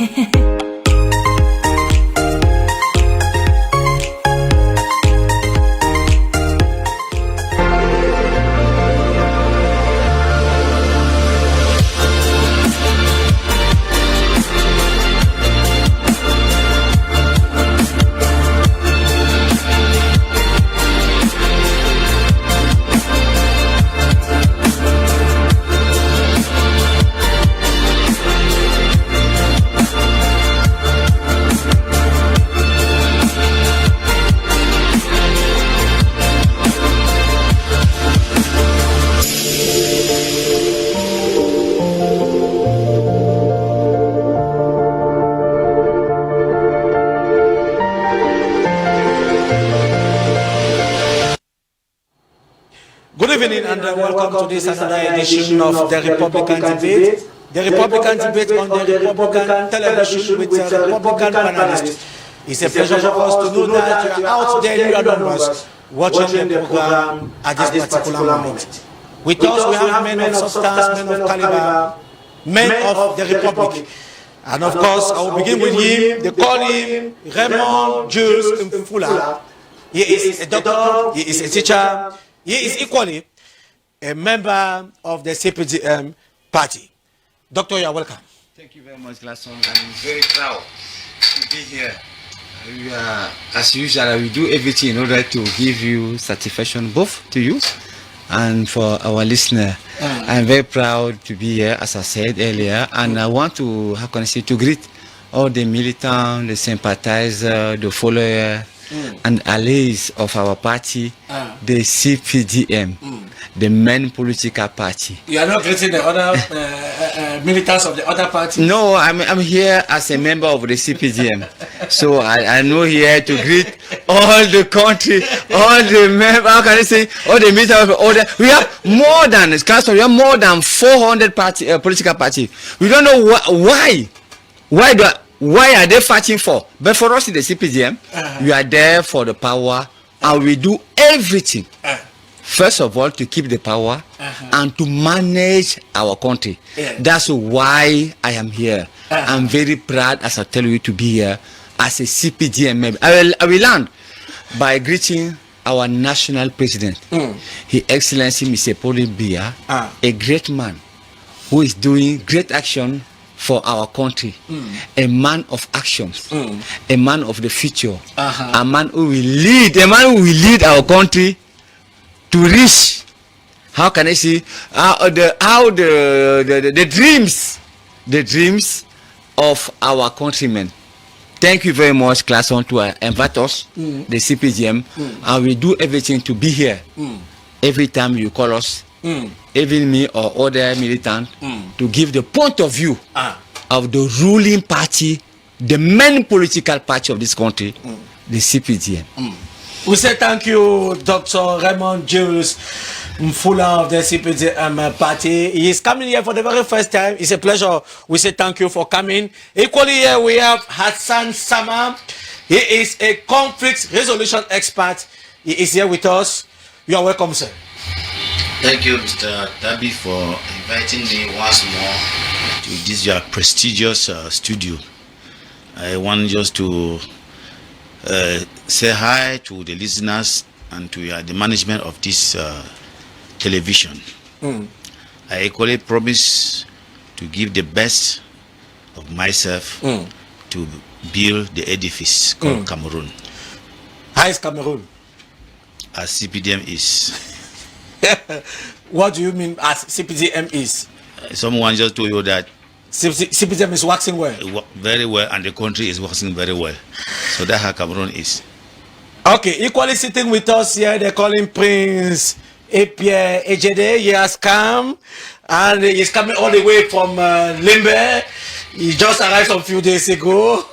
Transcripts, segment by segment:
Good evening and welcome to this another edition of the Republican Debate. The Republican Debate on the Republican television with Republican panelists. It's a pleasure for us to know that you are out there in your numbers watching the program at this particular moment. With us we have men of substance, men of caliber, men of the Republic. And of course I will begin with him. They call him Raymond Jules Mfula. He is a doctor, he is a teacher, he is equally a member of the CPDM party. Doctor, you are welcome. Thank you very much, Glasson. I'm very proud to be here. As usual, we do everything in order to give you satisfaction both to you and for our listener. I'm very proud to be here, as I said earlier, and I want to, how can I say, to greet all the militants, the sympathizers, the followers, and allies of our party, the CPDM, the main political party. You are not greeting the other militants of the other parties? No, I'm here as a member of the CPDM. So I know here to greet all the country, all the members, how can I say, all the militants of all the, we have more than, we have more than 400 political parties. We don't know why are they fighting for? But for us in the CPDM, we are there for the power and we do everything. First of all, to keep the power and to manage our country. That's why I am here. I'm very proud, as I tell you, to be here as a CPDM member. I will land by greeting our national president, His Excellency Mr. Paul Biya, a great man who is doing great action for our country, a man of actions, a man of the future, a man who will lead our country to reach, how can I say, the dreams of our countrymen. Thank you very much, Classon, to invite us, the CPDM, and we do everything to be here. Every time you call us, even me or other militant, to give the point of view of the ruling party, the main political party of this country, the CPDM. We say thank you, Dr. Raymond Jules Mfula of the CPDM party. He is coming here for the very first time. It's a pleasure. We say thank you for coming. Equally here we have Hassan Sama. He is a conflict resolution expert. He is here with us. You are welcome, sir. Thank you, Mr. Dabi, for inviting me once more to this your prestigious studio. I want just to say hi to the listeners and to the management of this television. I equally promise to give the best of myself to build the edifice called Cameroon. How is Cameroon? As CPDM is. What do you mean as CPDM is? Someone just told you that CPDM is working well. Very well, and the country is working very well. So that's how Cameroon is. Okay, equally sitting with us here, they call him Prince Pierre Ejede. He has come, and he's coming all the way from Limbe. He just arrived some few days ago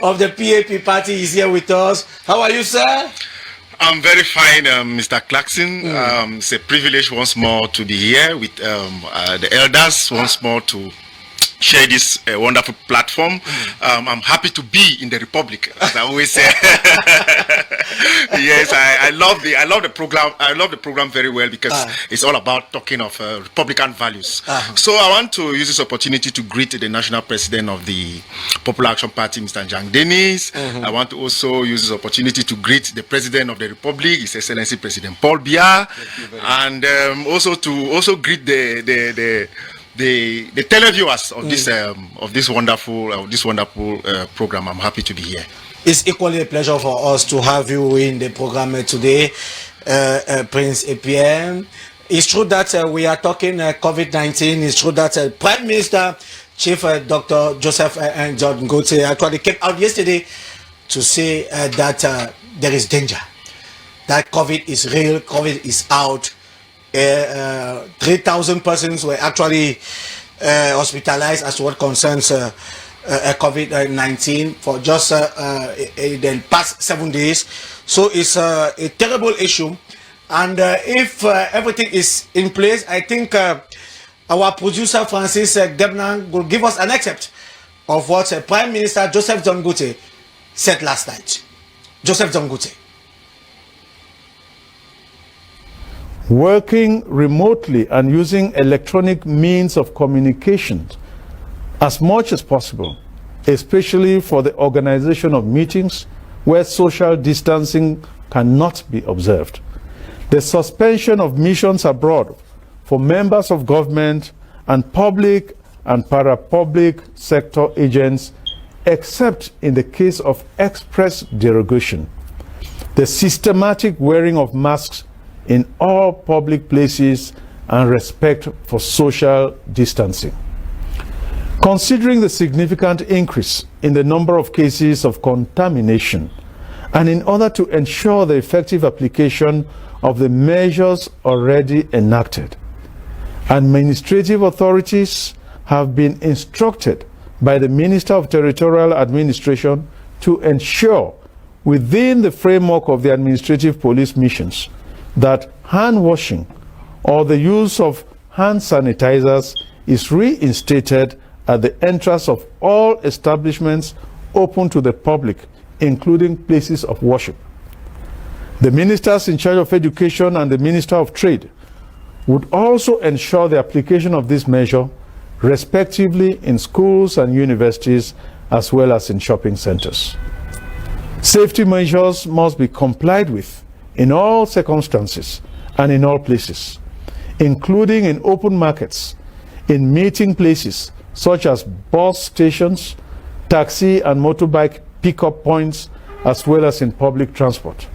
of the PAP party. He's here with us. How are you, sir? I'm very fine, Mr. Clarkson. It's a privilege once more to be here with the elders, once more to share this wonderful platform. I'm happy to be in the Republic, as I always say. Yes, I love the program. I love the program very well because it's all about talking of Republican values. So I want to use this opportunity to greet the national president of the Popular Action Party, Mr. Jean Denis. I want to also use this opportunity to greet the president of the Republic, His Excellency President Paul Biya, and also to greet the televiewers of this wonderful program. I'm happy to be here. It's equally a pleasure for us to have you in the program today, Prince APM. It's true that we are talking COVID-19. It's true that Prime Minister Chief Dr. Joseph Njogote actually came out yesterday to say that there is danger, that COVID is real, COVID is out. 3,000 persons were actually hospitalized as to what concerns COVID-19 for just the past 7 days. So it's a terrible issue, and if everything is in place, I think our producer Francis Debnan will give us an excerpt of what Prime Minister Joseph Njogote said last night. Joseph Njogote. Working remotely and using electronic means of communication as much as possible, especially for the organization of meetings where social distancing cannot be observed. The suspension of missions abroad for members of government and public and para-public sector agents, except in the case of express derogation. The systematic wearing of masks in all public places and respect for social distancing. Considering the significant increase in the number of cases of contamination, and in order to ensure the effective application of the measures already enacted, administrative authorities have been instructed by the Minister of Territorial Administration to ensure, within the framework of the administrative police missions, that hand washing or the use of hand sanitizers is reinstated at the entrance of all establishments open to the public, including places of worship. The ministers in charge of education and the Minister of Trade would also ensure the application of this measure, respectively in schools and universities, as well as in shopping centers. Safety measures must be complied with in all circumstances and in all places, including in open markets, in meeting places such as bus stations, taxi and motorbike pickup points, as well as in public transport.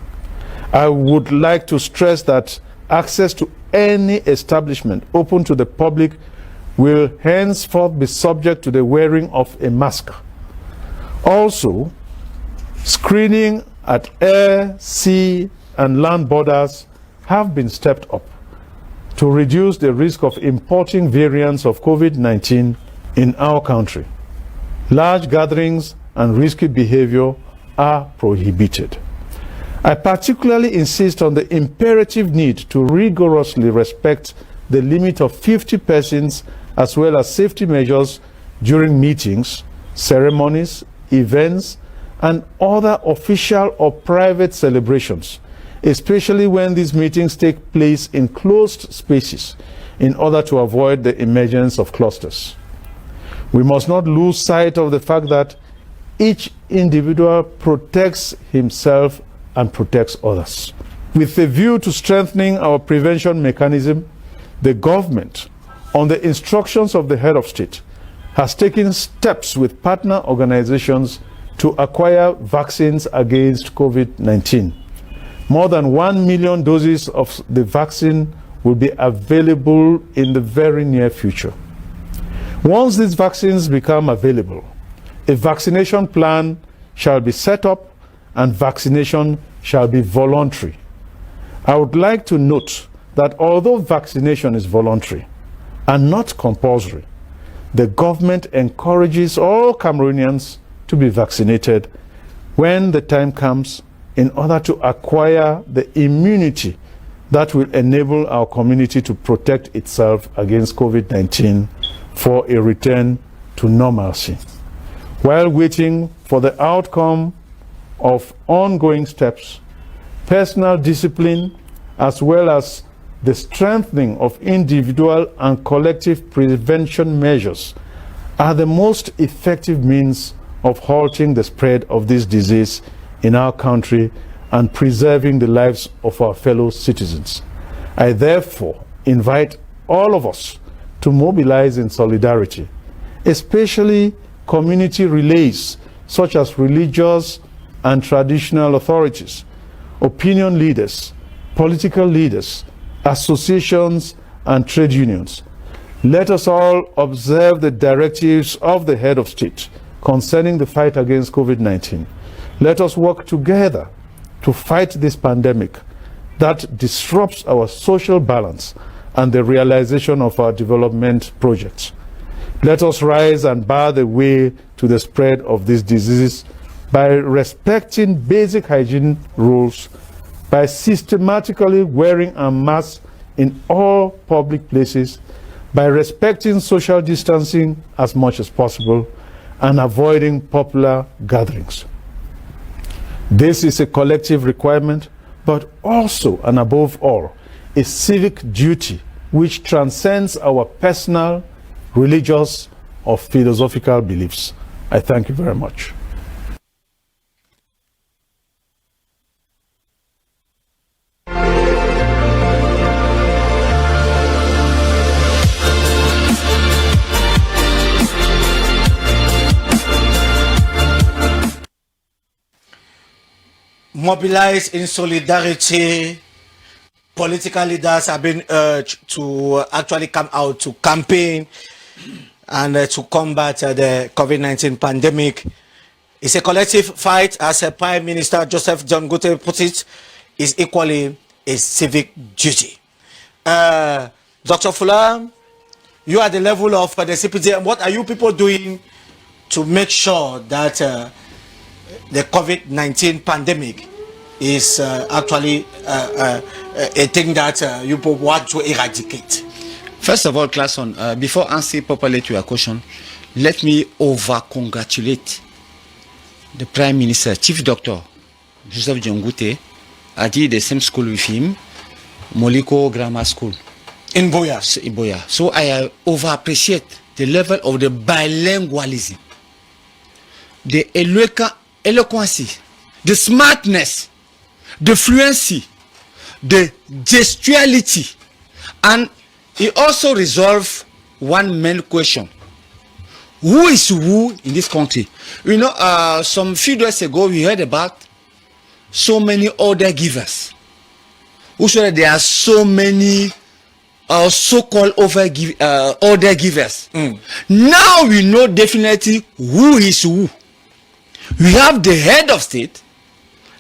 I would like to stress that access to any establishment open to the public will henceforth be subject to the wearing of a mask. Also, screening at air, sea, and land borders have been stepped up to reduce the risk of importing variants of COVID-19 in our country. Large gatherings and risky behavior are prohibited. I particularly insist on the imperative need to rigorously respect the limit of 50 persons as well as safety measures during meetings, ceremonies, events, and other official or private celebrations, especially when these meetings take place in closed spaces in order to avoid the emergence of clusters. We must not lose sight of the fact that each individual protects himself and protects others. With a view to strengthening our prevention mechanism, the government, on the instructions of the head of state, has taken steps with partner organizations to acquire vaccines against COVID-19. More than 1 million doses of the vaccine will be available in the very near future. Once these vaccines become available, a vaccination plan shall be set up and vaccination shall be voluntary. I would like to note that although vaccination is voluntary and not compulsory, the government encourages all Cameroonians to be vaccinated when the time comes in order to acquire the immunity that will enable our community to protect itself against COVID-19 for a return to normalcy. While waiting for the outcome of ongoing steps, personal discipline, as well as the strengthening of individual and collective prevention measures are the most effective means of halting the spread of this disease in our country and preserving the lives of our fellow citizens. I therefore invite all of us to mobilize in solidarity, especially community relays such as religious and traditional authorities, opinion leaders, political leaders, associations, and trade unions. Let us all observe the directives of the head of state concerning the fight against COVID-19. Let us work together to fight this pandemic that disrupts our social balance and the realization of our development projects. Let us rise and bar the way to the spread of this disease by respecting basic hygiene rules, by systematically wearing a mask in all public places, by respecting social distancing as much as possible, and avoiding popular gatherings. This is a collective requirement, but also, and above all, a civic duty which transcends our personal, religious, or philosophical beliefs. I thank you very much. Mobilize in solidarity. Political leaders have been urged to actually come out to campaign and to combat the COVID-19 pandemic. It's a collective fight, as Prime Minister Joseph John Gote put it, is equally a civic duty. Dr. Fuller, you are at the level of the CPDM. What are you people doing to make sure that the COVID-19 pandemic is actually a thing that you people want to eradicate? First of all, Classon, before answering properly to your question, let me over-congratulate the Prime Minister, Chief Doctor Joseph John Gote. I did the same school with him, Moliko Grammar School. In Boya? In Boya. So I over-appreciate the level of the bilingualism, the eloquence, the smartness, the fluency, the gestuality, and he also resolved one main question: who is who in this country? You know, some few days ago we heard about so many order givers. Who said that there are so many so-called order givers? Now we know definitely who is who. We have the head of state,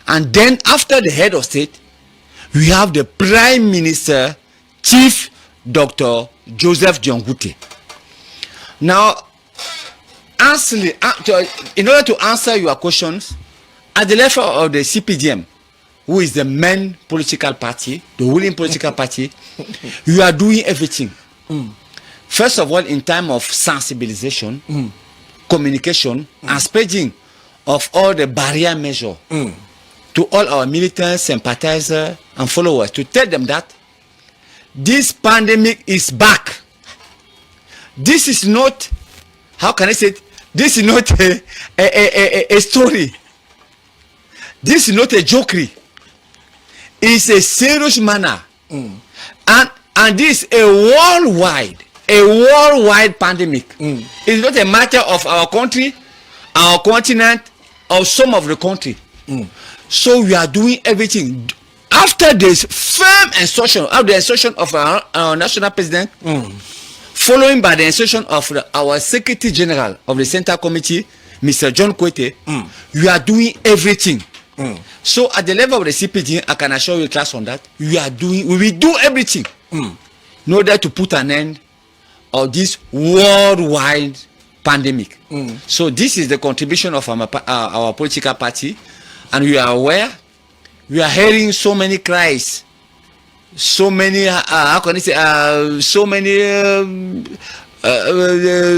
and then after the head of state, we have the Prime Minister, Chief Dr. Joseph John Gote. Now, in order to answer your questions, at the level of the CPDM, who is the main political party, the ruling political party, we are doing everything. First of all, in time of sensibilization, communication, and spreading of all the barrier measures to all our militants, sympathizers, and followers, to tell them that this pandemic is back. This is not, how can I say it? This is not a story. This is not a jokery. It's a serious manner. And this is a worldwide pandemic. It's not a matter of our country, our continent, or some of the country. So we are doing everything. After this firm instruction, after the instruction of our national president, following by the instruction of our Secretary General of the Central Committee, Mr. John Kwete, we are doing everything. So at the level of the CPD, I can assure you, class, on that, we will do everything in order to put an end of this worldwide pandemic. So this is the contribution of our political party, and we are aware. We are hearing so many cries, so many how can I say, so many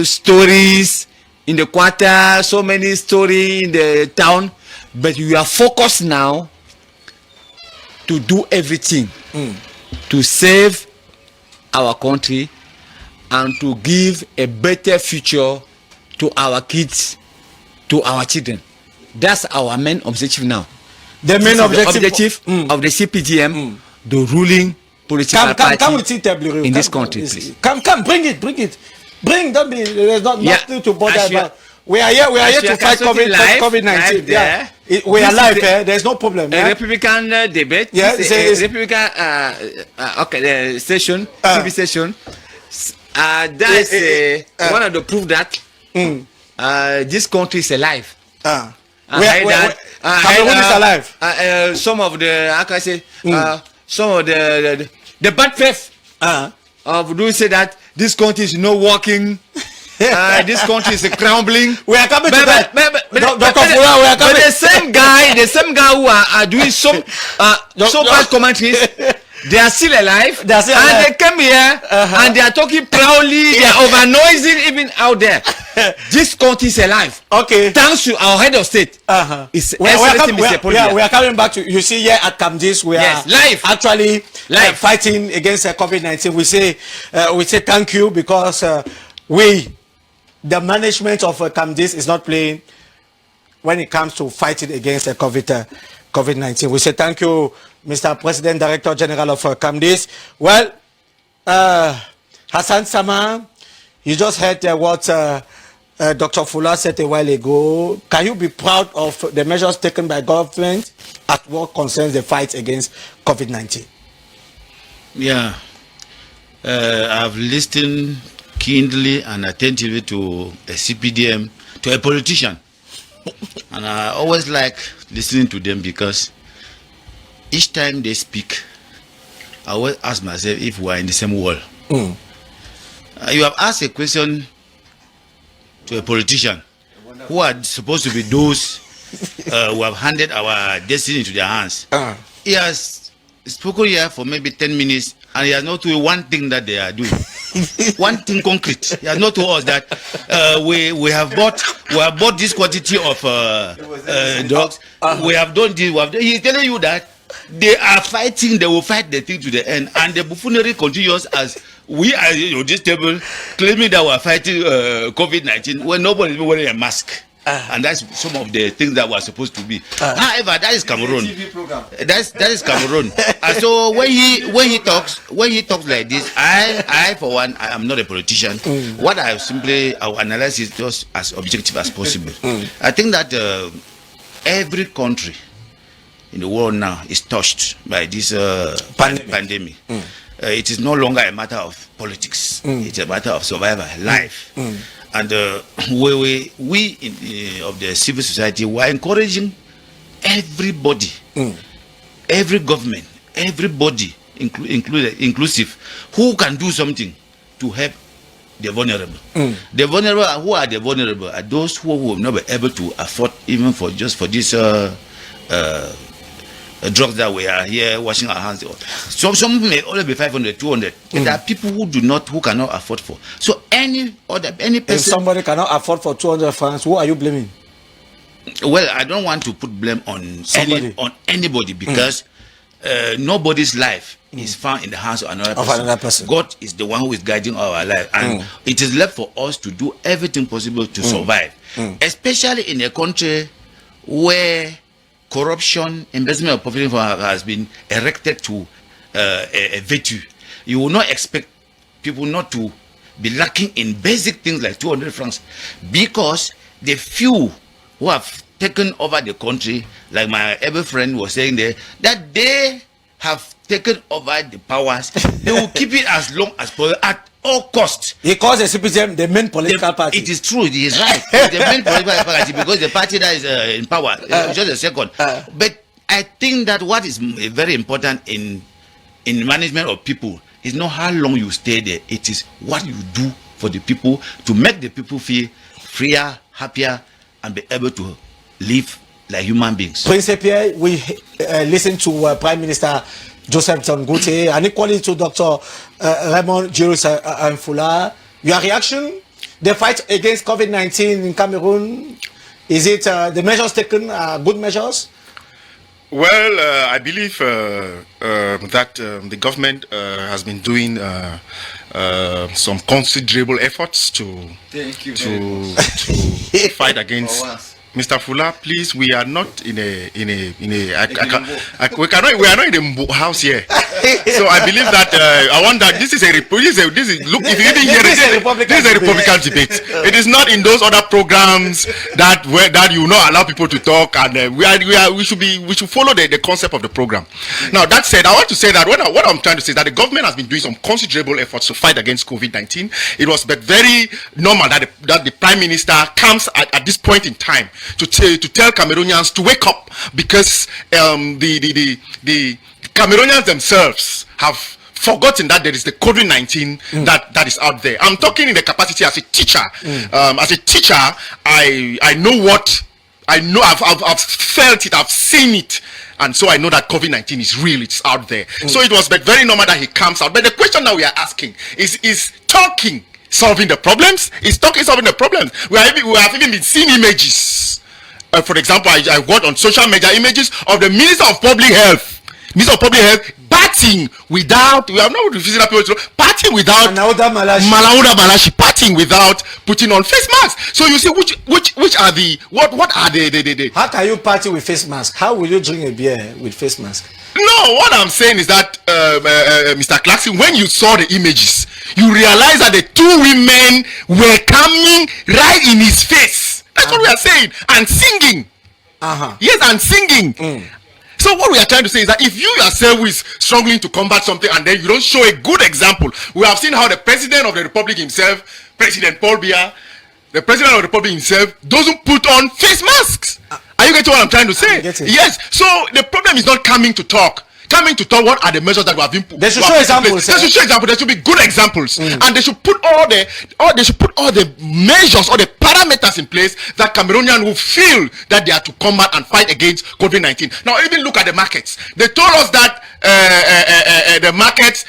stories in the quarter, so many stories in the town, but we are focused now to do everything to save our country and to give a better future to our kids, to our children. That's our main objective now. The main objective of the CPDM, the ruling political party in this country, please. Come, bring it. There's nothing to bother about. We are here to fight COVID-19. Yeah. We are live, there's no problem. A Republican debate. Yeah, it's a Republican station, TV station. That's one of the proof that this country is alive. Cameroon is alive. Some of the, how can I say, some of the bad faith of doing say that this country is not working. This country is crumbling. We are coming to that. But the same guy who are doing some bad commentaries, they are still alive. They came here and they are talking proudly. They are over noising even out there. This country is alive. Okay. Thanks to our head of state. We are coming back to, you see here at Camdis, we are actually fighting against COVID-19. We say thank you because the management of Camdis is not playing when it comes to fighting against COVID-19. We say thank you, Mr. President, Director General of Camdis. Well, Hassan Sama, you just heard what Dr. Fuller said a while ago. Can you be proud of the measures taken by government at what concerns the fight against COVID-19? Yeah, I've listened keenly and attentively to a CPDM, to a politician. And I always like listening to them because each time they speak, I always ask myself if we are in the same world. You have asked a question to a politician who are supposed to be those who have handed our destiny into their hands. He has spoken here for maybe 10 minutes and he has not told one thing that they are doing. One thing concrete. He has not told us that we have bought this quantity of drugs. We have done this. He's telling you that they are fighting. They will fight the thing to the end, and the buffoonery continues as we are at this table claiming that we are fighting COVID-19 when nobody is wearing a mask. And that's some of the things that were supposed to be. However, that is Cameroon. That is Cameroon. So when he talks like this, I for one, I am not a politician. What I will analyze is just as objective as possible. I think that every country in the world now is touched by this pandemic. It is no longer a matter of politics. It's a matter of survival, life. And we of the civil society were encouraging everybody, every government, everybody, inclusive, who can do something to help the vulnerable. The vulnerable, who are the vulnerable? Are those who will not be able to afford even for this drugs that we are here washing our hands. Some may only be 500, 200. There are people who cannot afford for. So any person. If somebody cannot afford for 200 francs, who are you blaming? Well, I don't want to put blame on anybody because nobody's life is found in the hands of another person. God is the one who is guiding our life, and it is left for us to do everything possible to survive, especially in a country where corruption, investment of population has been erected to a virtue. You will not expect people not to be lacking in basic things like 200 francs because the few who have taken over the country, like my ever friend was saying there, that they have taken over the powers, they will keep it as long as possible at all costs. He calls the CPDM the main political party. It is true, he is right. It's the main political party because the party that is in power. Just a second. But I think that what is very important in management of people is not how long you stay there. It is what you do for the people to make the people feel freer, happier, and be able to live like human beings. Prince Pierre, we listen to Prime Minister Joseph Tongote and equally to Dr. Raymond Jirus Anfula. Your reaction, the fight against COVID-19 in Cameroon, is it the measures taken are good measures? Well, I believe that the government has been doing some considerable efforts to fight against. Mr. Fula, please, we are not in a we are not in the house here. So I believe that I want that this is look, if you didn't hear it, this is a Republican debate. It is not in those other programs that you not allow people to talk, and we should follow the concept of the program. Now that said, I want to say that what I'm trying to say is that the government has been doing some considerable efforts to fight against COVID-19. It was but very normal that the Prime Minister comes at this point in time to tell Cameroonians to wake up, because the Cameroonians themselves have forgotten that there is the COVID-19 that is out there. I'm talking in the capacity as a teacher. As a teacher, I know what I know. I've felt it. I've seen it. And so I know that COVID-19 is real. It's out there. So it was but very normal that he comes out. But the question that we are asking is talking solving the problems? Is talking solving the problems? We have even been seeing images. For example, I got on social media images of the Minister of Public Health partying without, we are not refusing that people, partying without Malauda Malashi, partying without putting on face masks. So you see, which are the what are the How can you party with face mask? How will you drink a beer with face mask? No, what I'm saying is that Mr. Clarkson, when you saw the images, you realize that the two women were coming right in his face. That's what we are saying. And singing. Yes, and singing. So what we are trying to say is that if you yourself is struggling to combat something and then you don't show a good example, we have seen how the President of the Republic himself, President Paul Biya, the President of the Republic himself, doesn't put on face masks. Are you getting what I'm trying to say? Yes. So the problem is not coming to talk. Coming to talk, what are the measures that we have been put? They should show examples. They should show examples. There should be good examples, and they should put all the measures, all the parameters in place that Cameroonians will feel that they are to combat and fight against COVID-19. Now, even look at the markets. They told us that the markets,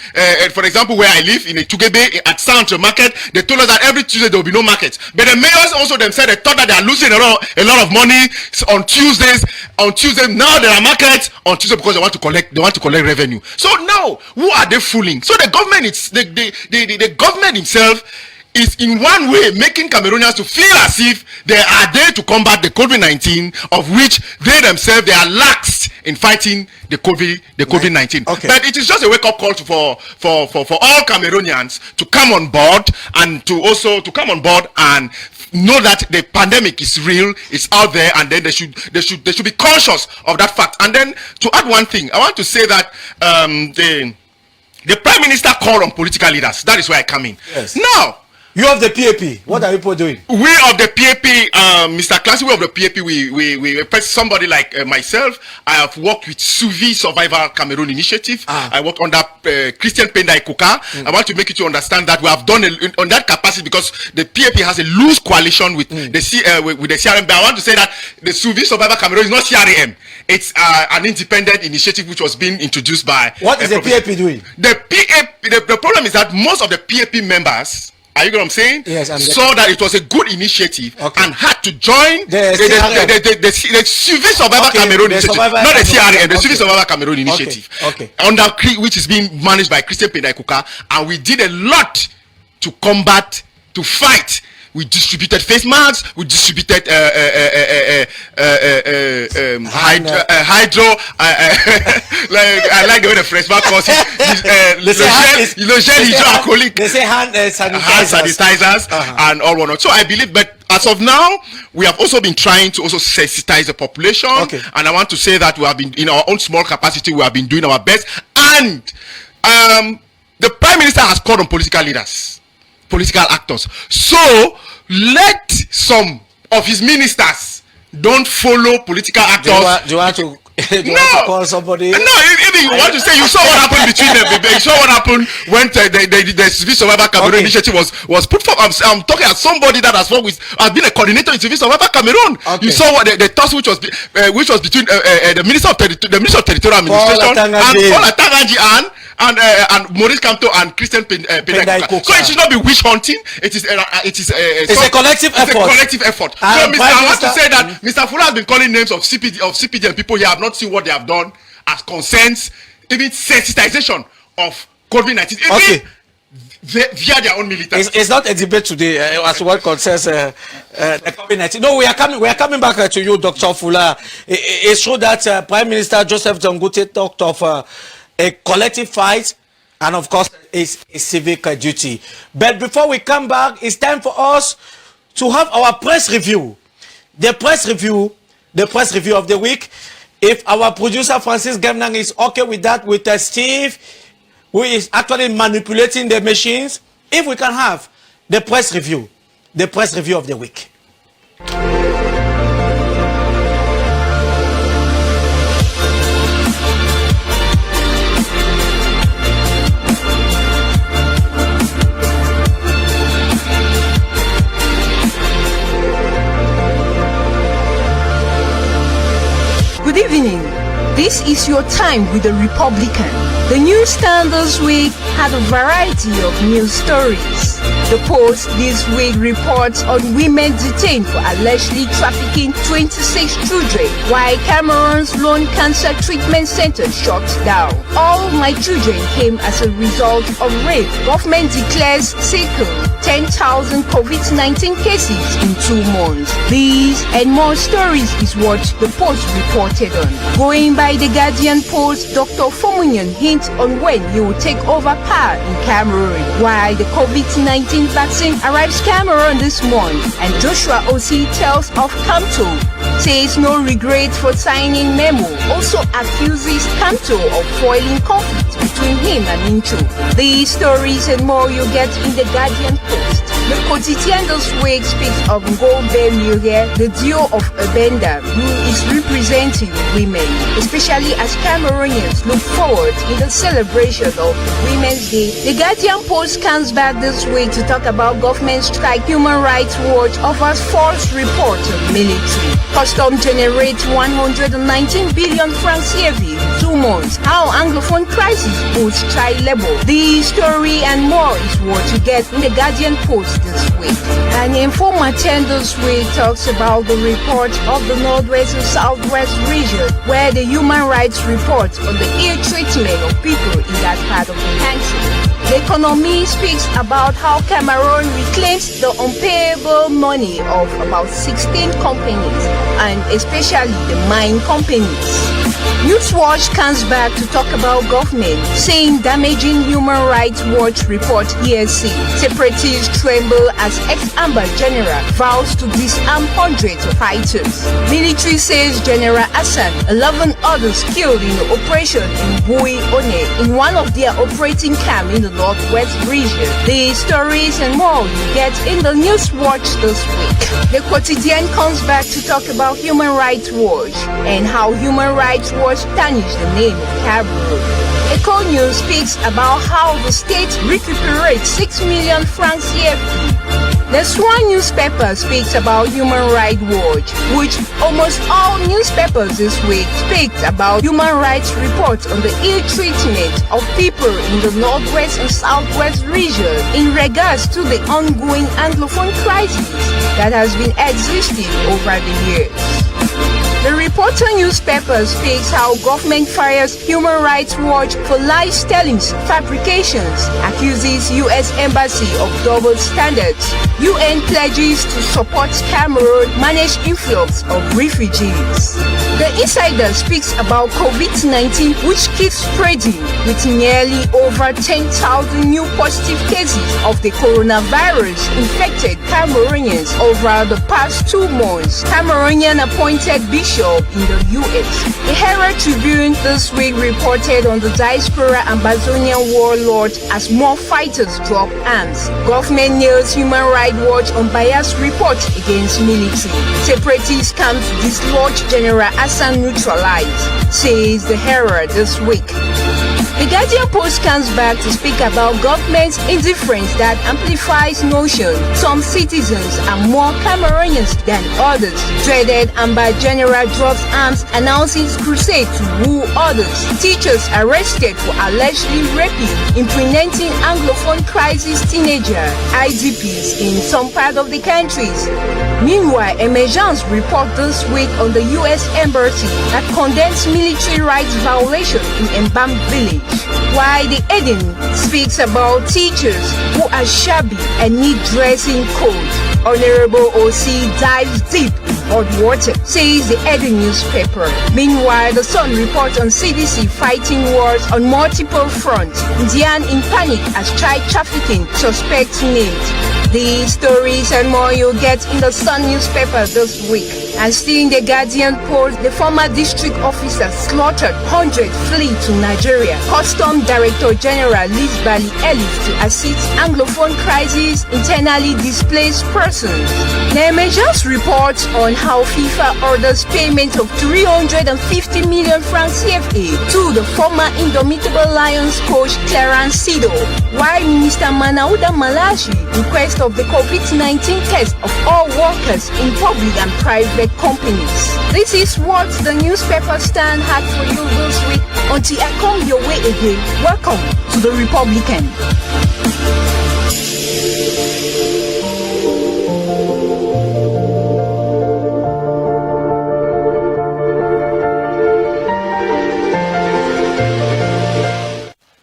for example, where I live in a Tugebe at Central Market, they told us that every Tuesday there will be no markets. But the mayors also themselves, they thought that they are losing a lot of money on Tuesdays. On Tuesday now there are markets on Tuesday because they want to collect revenue. So now who are they fooling? So the government the government itself is in one way making Cameroonians to feel as if they are there to combat the COVID-19, of which they themselves they are lax in fighting the COVID-19. Okay. But it is just a wake-up call for all Cameroonians to come on board and to come on board and know that the pandemic is real, it's out there, and then they should be conscious of that fact. And then to add one thing, I want to say that the Prime Minister called on political leaders. That is where I come in. Yes. Now, you of the PAP, what are people doing? We of the PAP, Mr. Classy, we of the PAP, we somebody like myself. I have worked with Suvi Survival Cameroon Initiative. I work under Christian Pendai Kuka. I want to make you to understand that we have done on that capacity because the PAP has a loose coalition with the CRM. But I want to say that the Suvi Survival Cameroon is not CRM. It's an independent initiative which was being introduced by. What is the PAP doing? The problem is that most of the PAP members, are you know what I'm saying? Yes, saw that it was a good initiative and had to join the Civil Survival Cameroon Initiative, not the CRM, the Civil Survival Cameroon Initiative, under which is being managed by Christian Pendai Kuka, and we did a lot to combat, to fight. We distributed face masks. We distributed hydro. I like the way the Frenchman calls it. Gel hydroalcoholic. They say hand sanitizers and all whatnot. So I believe, but as of now, we have also been trying to also sensitize the population. And I want to say that we have been, in our own small capacity, we have been doing our best. And the Prime Minister has called on political leaders, political actors. So let some of his ministers don't follow political actors. Do you want to call somebody? No, if you want to say, you saw what happened between them. You saw what happened when the Civil Survival Cameroon Initiative was put forth. I'm talking as somebody that has been a coordinator in Civil Survival Cameroon. You saw what the tussle which was between the Minister of Territorial Administration and Paul Atangaji and Maurice Kamto and Christian Pendaikoka. So it should not be witch hunting. It is a collective effort. It's a collective effort. So I want to say that Mr. Fula has been calling names of CPD and people here have not seen what they have done as concerns even sensitization of COVID-19. Okay. Via their own military. It's not a debate today as what concerns the COVID-19. No, we are coming back to you, Dr. Fula. It's true that Prime Minister Joseph Zongute talked of a collective fight and, of course, it's a civic duty. But before we come back, it's time for us to have our press review. The press review of the week. If our producer Francis Gemnang is okay with that, with Steve, who is actually manipulating the machines, if we can have the press review of the week. Good evening. This is your time with the Republican. The newsstand this week had a variety of news stories. The Post this week reports on women detained for allegedly trafficking 26 children, while Cameroon's lone cancer treatment center shut down. All my children came as a result of rape. Government declares sickle 10,000 COVID-19 cases in 2 months. These and more stories is what the Post reported on. Going by the Guardian Post, Dr. Fomunyan hints on when he will take over power in Cameroon, while the COVID-19 vaccine arrives Cameroon this month, and Joshua Osi tells of Kamto, says no regret for signing memo, also accuses Kamto of foiling conflict between him and Incho. These stories and more you get in the Guardian Post. The quotidian this week speaks of Ngombe Mure, the duo of Abenda, who is representing women, especially as Cameroonians look forward in the celebration of Women's Day. The Guardian Post comes back this week to talk about government strike. Human Rights Watch offers false report on military. Custom generates 119 billion francs CFA in 2 months. How Anglophone crisis boosts child labor. This story and more is what you get in the Guardian Post this week. An Informer 10 this week talks about the report of the Northwest and Southwest region, where the Human Rights report on the ill treatment of people in that part of the country. The Economy speaks about how Cameroon reclaims the unpayable money of about 16 companies, and especially the mine companies. Newswatch comes back to talk about government, saying damaging Human Rights Watch report ESC. Separatists tremble as ex-Amba General vows to disarm hundreds of fighters. Military says General Hassan, 11 others killed in the operation in Bui One, in one of their operating camps in the Northwest region. These stories and more you get in the Newswatch this week. The Quotidian comes back to talk about Human Rights Watch and how Human Rights Watch tarnished the name of Cameroon. Eco News speaks about how the state recuperates 6 million francs CFA. The Swan newspaper speaks about Human Rights Watch, which almost all newspapers this week speak about human rights reports on the ill treatment of people in the Northwest and Southwest region in regards to the ongoing Anglophone crisis that has been existing over the years. The Reporter newspaper speaks how government fires Human Rights Watch for lies telling fabrications, accuses U.S. Embassy of double standards. UN pledges to support Cameroon manage influx of refugees. The Insider speaks about COVID-19, which keeps spreading, with nearly over 10,000 new positive cases of the coronavirus infected Cameroonians over the past 2 months. Cameroonian appointed bishop in the U.S. The Herald Tribune this week reported on the diaspora Ambazonian warlord as more fighters drop arms. Government nails Human Rights Watch on biased report against military. Separatists come to dislodge General Hassan neutralized, says the Herald this week. The The Guardian Post comes back to speak about government's indifference that amplifies notion. Some citizens are more Cameroonians than others. Dreaded Amba General drops arms, announces crusade to woo others. Teachers arrested for allegedly raping, impregnating Anglophone crisis teenager, IDPs in some part of the countries. Meanwhile, Emergence report this week on the U.S. Embassy that condemns military rights violation in Mbam village. While the Eden speaks about teachers who are shabby and need dressing code. Honorable OC dives deep in hot water, says the Eden newspaper. Meanwhile, the Sun reports on CDC fighting wars on multiple fronts. Indian in panic as child trafficking suspects named. These stories and more you'll get in the Sun newspaper this week. And still in the Guardian Post, the former district officer slaughtered 100 flee to Nigeria. Custom Director General leaves Bali Elif to assist Anglophone crisis internally displaced persons. The Emergence reports on how FIFA orders payment of 350 million francs CFA to the former Indomitable Lions coach Clarence Sido, while Minister Manauda Malashi requests of the COVID-19 test of all workers in public and private companies. This is what the newspaper stand had for you this week. Until I come your way again, welcome to the Republican.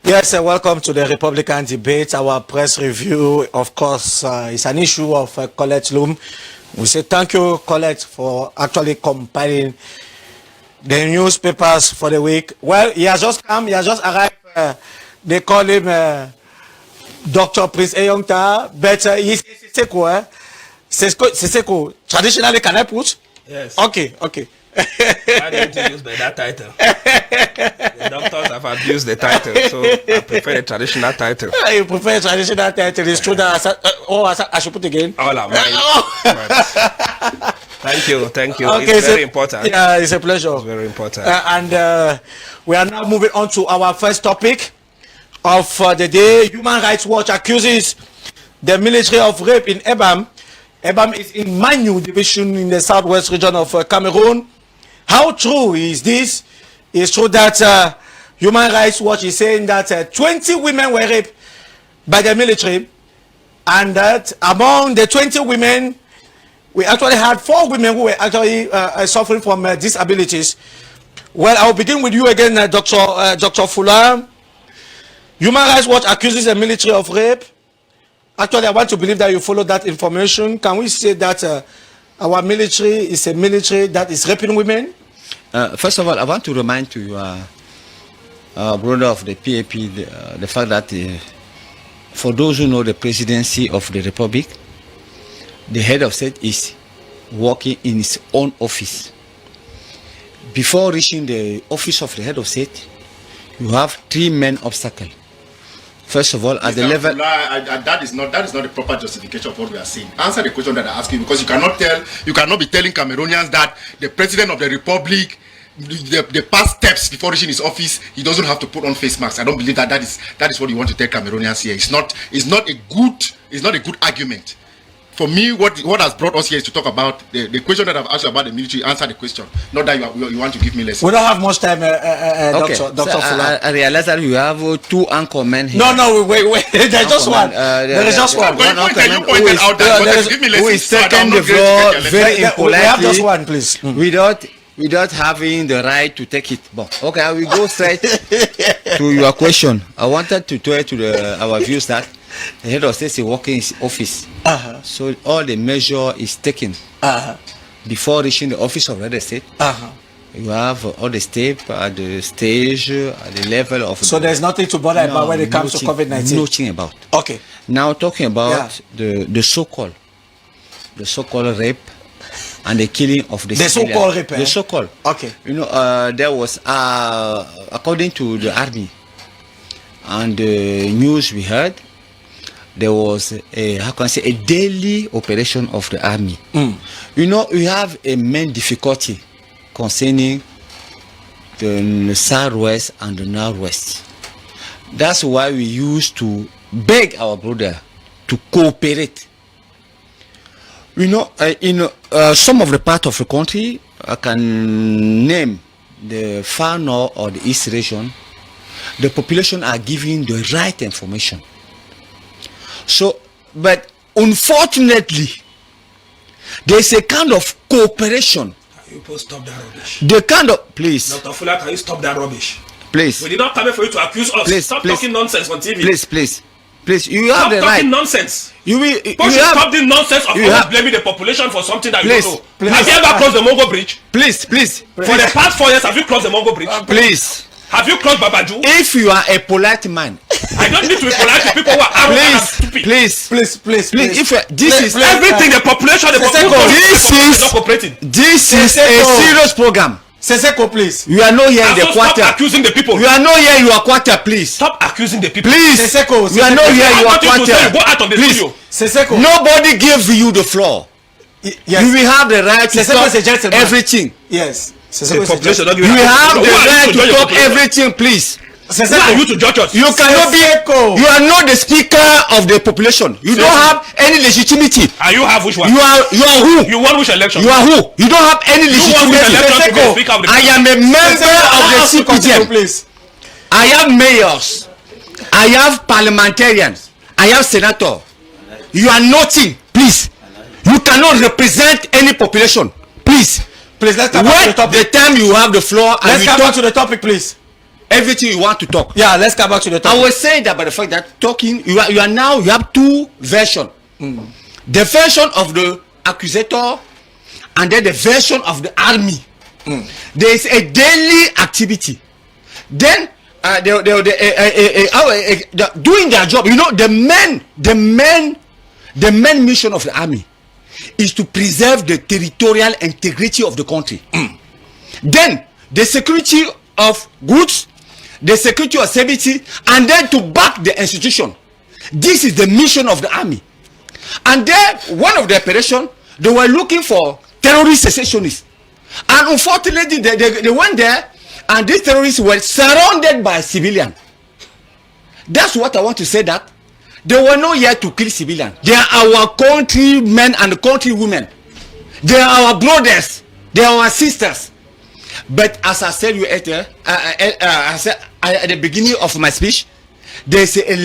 Yes, welcome to the Republican debate. Our press review, of course, is an issue of Colette Loom. We say thank you, Colette, for actually compiling the newspapers for the week. Well, he has just come, he has just arrived. They call him Dr. Prince Eyongta, but he's Seko. Seko. Traditionally, can I put? Yes. Okay, okay. Why don't you use that title? The doctors have abused the title, so I prefer a traditional title. You prefer a traditional title? It's true that I should put again. All are mine. Thank you, thank you. Okay, it's very important. Yeah, it's a pleasure. It's very important. And we are now moving on to our first topic of the day. Human Rights Watch accuses the military of rape in Ebam. Ebam is in Manu division in the southwest region of Cameroon. How true is this? It's true that Human Rights Watch is saying that 20 women were raped by the military, and that among the 20 women, we actually had 4 women who were actually suffering from disabilities. Well, I'll begin with you again, Dr. Fuller. Human Rights Watch accuses the military of rape. Actually, I want to believe that you follow that information. Can we say that our military is a military that is raping women? First of all, I want to remind to your brother of the PAP the fact that for those who know the presidency of the Republic, the head of state is working in his own office. Before reaching the office of the head of state, you have 3 main obstacles. First of all, at the level, that is not the proper justification of what we are saying. Answer the question that I asked you, because you cannot be telling Cameroonians that the president of the Republic, the past steps before reaching his office, he doesn't have to put on face masks. I don't believe that is what you want to tell Cameroonians here. It's not a good argument. For me, what has brought us here is to talk about the question that I've asked you about the military. Answer the question, not that you want to give me lessons. We don't have much time, okay. Dr. Fuller. I realize that you have 2 anchor men here. No, wait. There's just one. There is just one. Who is taking the floor very impolitely. We have just one, please. Without having the right to take it. Okay, I will go straight to your question. I wanted to tell to our viewers that the head of state is working in his office. So all the measure is taken before reaching the office of the head of state. You have all the steps at the stage, at the level of... So there's nothing to bother about when it comes to COVID-19? Nothing about. Okay. Now talking about the so-called rape and the killing of the so-called rape. The so-called. Okay. You know, there was, according to the army and the news we heard, there was a daily operation of the army. You know, we have a main difficulty concerning the southwest and the northwest. That's why we used to beg our brother to cooperate. You know, in some of the part of the country, I can name the far north or the east region, the population are giving the right information. So, but unfortunately, there's a kind of cooperation. Can you stop that rubbish? The kind of, please. Dr. Fuller, can you stop that rubbish? Please. We did not come here for you to accuse us. Please, stop please. talking nonsense on TV. Please, you have the right. Stop talking nonsense. You should have, stop the nonsense of always blaming the population for something that please, you don't know. please. Have you ever crossed the Mongo Bridge? Please. For the past 4 years, have you crossed the Mongo Bridge? Please. Have you crossed Babaju? If you are a polite man, I don't need to be polite to people who are arrogant and stupid. Please. If this is everything, the population is not cooperating. This is a serious program. Seseko, please. You are not here in the quarter. Stop accusing the people. You are not here in your quarter, please. Stop accusing the people. Please. Seseko, you are not here in your quarter. Go out of the please. studio. Seseko. Nobody gave you the floor. Yes. You will have the right to Seseko talk everything. Yes. You have the right to talk everything, please. Who are you to judge us? You cannot be. You are not the speaker of the population. You don't have any legitimacy. And you have which one? You are who? You won which election? You are who? You don't have any legitimacy. I am a member of the CPDM. I have mayors. I have parliamentarians. I have senator. You are nothing. Please. You cannot represent any population. Please. Let's come back to the topic. The time you have the floor, let's come back to the topic, please. Everything you want to talk. Yeah, let's come back to the topic. I was saying that by the fact that talking, you have two versions. The version of the accusator and then the version of the army. There is a daily activity. Then doing their job. You know, the main mission of the army is to preserve the territorial integrity of the country. Then the security of goods, the security of safety, and then to back the institution. This is the mission of the army. And then one of the operations, they were looking for terrorist secessionists. And unfortunately, they went there, and these terrorists were surrounded by civilians. That's what I want to say, that they were not here to kill civilians. They are our countrymen and countrywomen. They are our brothers. They are our sisters. But as I said at the beginning of my speech, there is a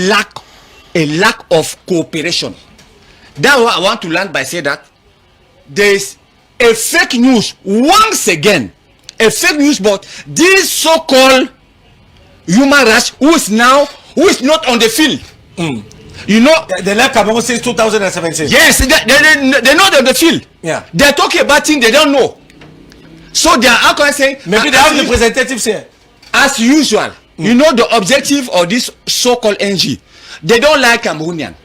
lack of cooperation. That's why I want to land by saying that there is a fake news once again. A fake news about this so-called human rights who is not on the field. You know, they left Cameroon since 2017. Yes, they're not on the field. Yeah, they're talking about things they don't know. So they are actually saying maybe they have representatives here. As usual, you know the objective of this so-called NG. They don't like Cameroonian.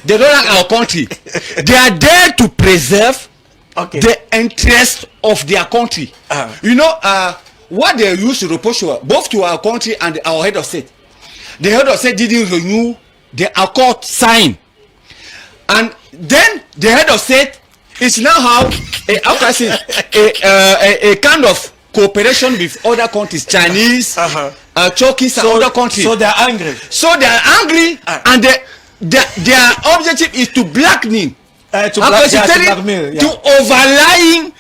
They don't like our country. They are there to preserve the interest of their country. You know what they used to reproach both to our country and our head of state. The head of state didn't renew the accord sign, and then the head of state is now have a kind of cooperation with other countries, Chinese, Turkish, and other countries. So they are angry. And their objective is to blacken, to overlying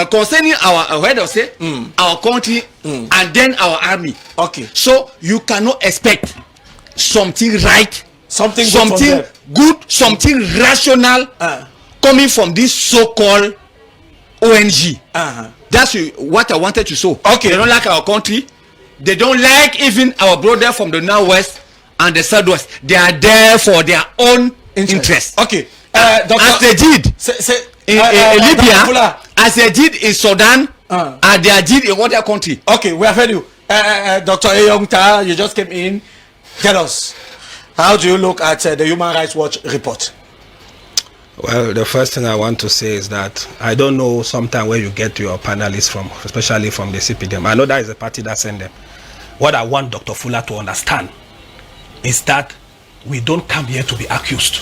concerning our head of state, our country, and then our army. Okay. So you cannot expect something right, something good, something rational coming from this so-called ONG. That's what I wanted to show. Okay. They don't like our country. They don't like even our brother from the northwest and the southwest. They are there for their own interest. Okay. As they did in Libya, as they did in Sudan, as they did in other country. Okay, we have heard you. Dr. Eyongta, you just came in. Tell us, how do you look at the Human Rights Watch report? Well, the first thing I want to say is that I don't know sometimes where you get your panelists from, especially from the CPDM. I know that is a party that sent them. What I want Dr. Fuller to understand is that we don't come here to be accused.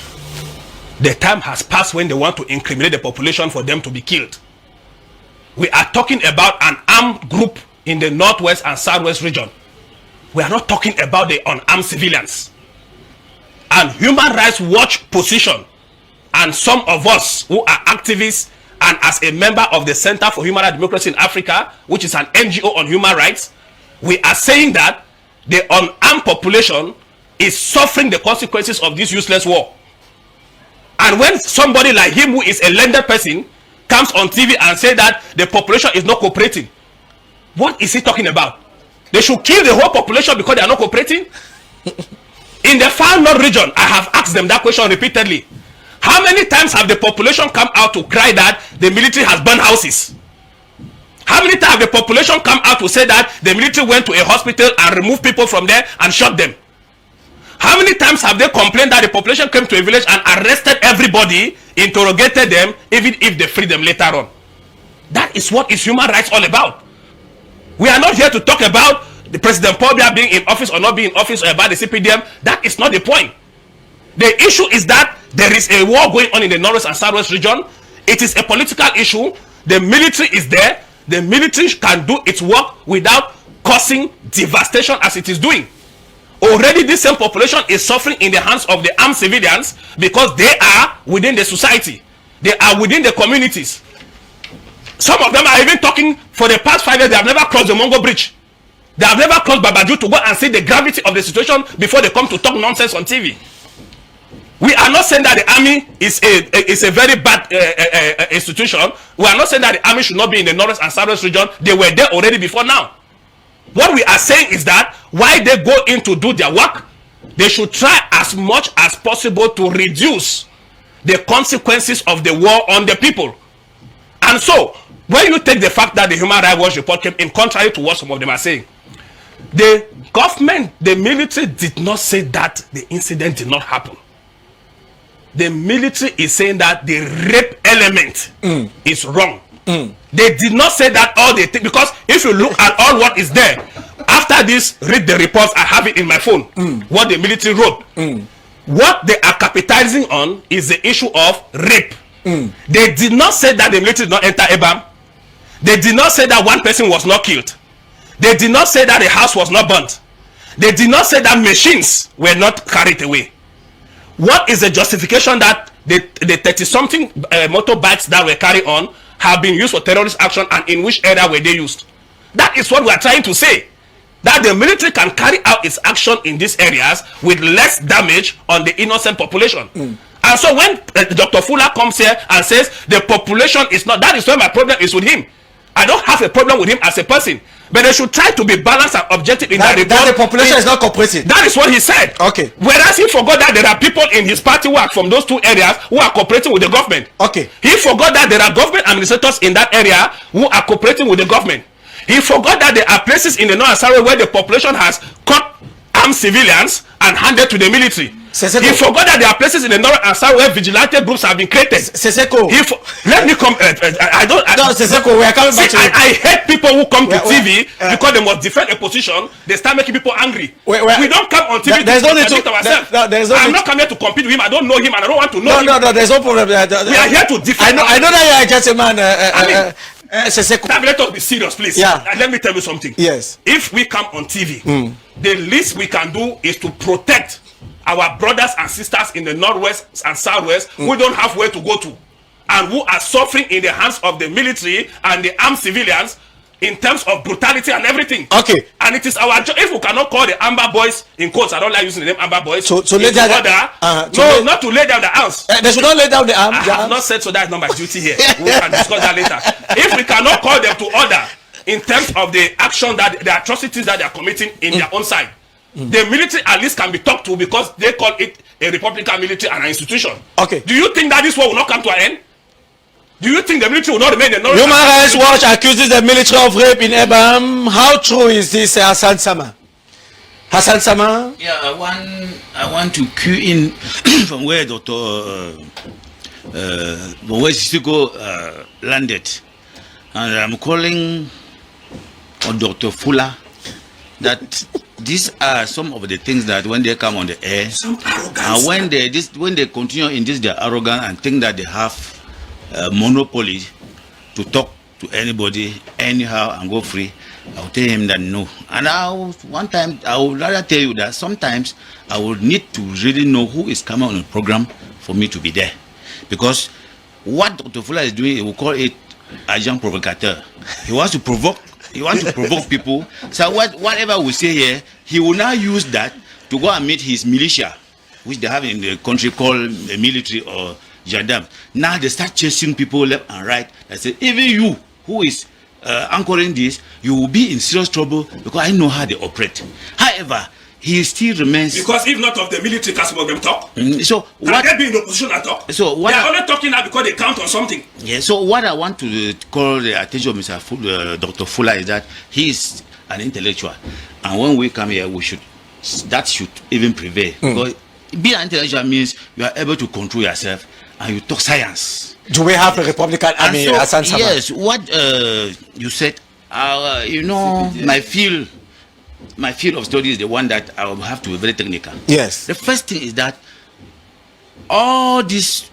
The time has passed when they want to incriminate the population for them to be killed. We are talking about an armed group in the northwest and southwest region We are not talking about the unarmed civilians. And Human Rights Watch position, and some of us who are activists and as a member of the Center for Human Rights and Democracy in Africa, which is an NGO on human rights, we are saying that the unarmed population is suffering the consequences of this useless war. And when somebody like him, who is a landed person, comes on TV and say that the population is not cooperating, what is he talking about? They should kill the whole population because they are not cooperating? In the far north region, I have asked them that question repeatedly. How many times have the population come out to cry that the military has burned houses? How many times have the population come out to say that the military went to a hospital and removed people from there and shot them? How many times have they complained that the population came to a village and arrested everybody, interrogated them, even if they freed them later on? That is what is human rights all about. We are not here to talk about the President Paul Biya being in office or not being in office, or about the CPDM. That is not the point. The issue is that there is a war going on in the Northwest and Southwest region. It is a political issue. The military is there. The military can do its work without causing devastation as it is doing. Already this same population is suffering in the hands of the armed civilians because they are within the society. They are within the communities. Some of them are even talking for the past 5 years. They have never crossed the Mongo Bridge. They have never crossed Babaju to go and see the gravity of the situation before they come to talk nonsense on TV. We are not saying that the army is a very bad institution. We are not saying that the army should not be in the Northwest and Southwest region. They were there already before now. What we are saying is that while they go in to do their work, they should try as much as possible to reduce the consequences of the war on the people. And so, when you take the fact that the Human Rights Watch report came in contrary to what some of them are saying, the government, the military did not say that the incident did not happen. The military is saying that the rape element is wrong. They did not say that all they think, because if you look at all what is there, after this, read the reports, I have it in my phone, what the military wrote. What they are capitalizing on is the issue of rape. They did not say that the military did not enter Ebam. They did not say that one person was not killed. They did not say that the house was not burnt. They did not say that machines were not carried away. What is the justification that the 30-something motorbikes that were carried on have been used for terrorist action, and in which area were they used? That is what we are trying to say. That the military can carry out its action in these areas with less damage on the innocent population. And so when Dr. Fuller comes here and says the population is not, that is where my problem is with him. I don't have a problem with him as a person, but they should try to be balanced and objective in that regard. That the population is not cooperating. That is what he said. Okay. Whereas he forgot that there are people in his party who are from those two areas who are cooperating with the government. Okay. He forgot that there are government administrators in that area who are cooperating with the government. He forgot that there are places in the North and South where the population has caught armed civilians and handed to the military. Seseko. He forgot that there are places in the North and South where vigilante groups have been created. Seseko. Let me come. No, Seseko, we are coming back to you. I hate people who come to TV because they must defend a position. They start making people angry. We don't come on TV to contradict ourselves. I'm not coming here to compete with him. I don't know him and I don't want to know him. No, there's no problem. We are here to defend. I know that you are a gentleman. Seseko. Let us be serious, please. Yeah. Let me tell you something. Yes. If we come on TV, the least we can do is to protect our brothers and sisters in the Northwest and Southwest who don't have where to go to, and who are suffering in the hands of the military and the armed civilians in terms of brutality and everything. Okay. And it is our job. If we cannot call the Amber Boys, in quotes, I don't like using the name Amber Boys, so lay down not to lay down the arms. They should not lay down the arms. I have not said so. That is not my duty here. We can discuss that later. If we cannot call them to order in terms of the action, that the atrocities that they are committing in their own side, the military at least can be talked to, because they call it a Republican military and an institution. Okay. Do you think that this war will not come to an end? Do you think the military will not remain in the North? Human Rights Watch accuses the military of rape in Ebam. How true is this, Hassan Sama? Hassan Sama? Yeah, I want to cue in from where Dr. Sisiko landed, and I'm calling on Dr. Fuller that these are some of the things that when they come on the air, and when they continue in this, they're arrogant and think that they have monopoly to talk to anybody anyhow and go free, I'll tell him that no. And one time I would rather tell you that sometimes I would need to really know who is coming on the program for me to be there. Because what Dr. Fuller is doing, he will call it agent provocateur. He wants to provoke. He wants to provoke people. So whatever we say here, he will now use that to go and meet his militia, which they have in the country called the military or gendarme. Now they start chasing people left and right. They say, even you who is anchoring this, you will be in serious trouble because I know how they operate. However, he still remains. Because if not of the military, can some of them talk? So what? Can they be in the opposition and talk? So what? They are only talking now because they count on something. Yeah. So what I want to call the attention of Dr. Fuller is that he is an intellectual, and when we come here, that should even prevail. Because being an intellectual means you are able to control yourself and you talk science. Do we have a Republican army? So, yes. What you said, you know, my field of study is the one that I will have to be very technical. Yes. The first thing is that all these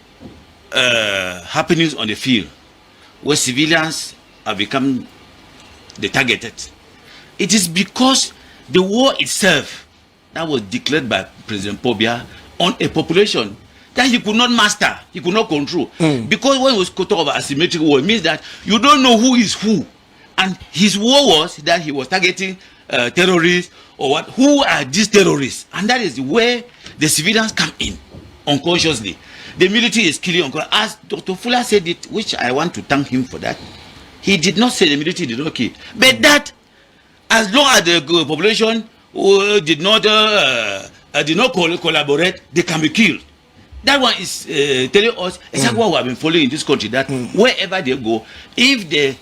happenings on the field where civilians have become the targeted, it is because the war itself that was declared by President Pobia on a population that he could not master, he could not control. Because when he was talking about asymmetric war, it means that you don't know who is who. And his war was that he was targeting terrorists or what? Who are these terrorists? And that is where the civilians come in unconsciously. The military is killing unconsciously. As Dr. Fuller said it, which I want to thank him for that, he did not say the military did not kill. But that, as long as the population did not collaborate, they can be killed. That one is telling us exactly what we have been following in this country, that wherever they go, if they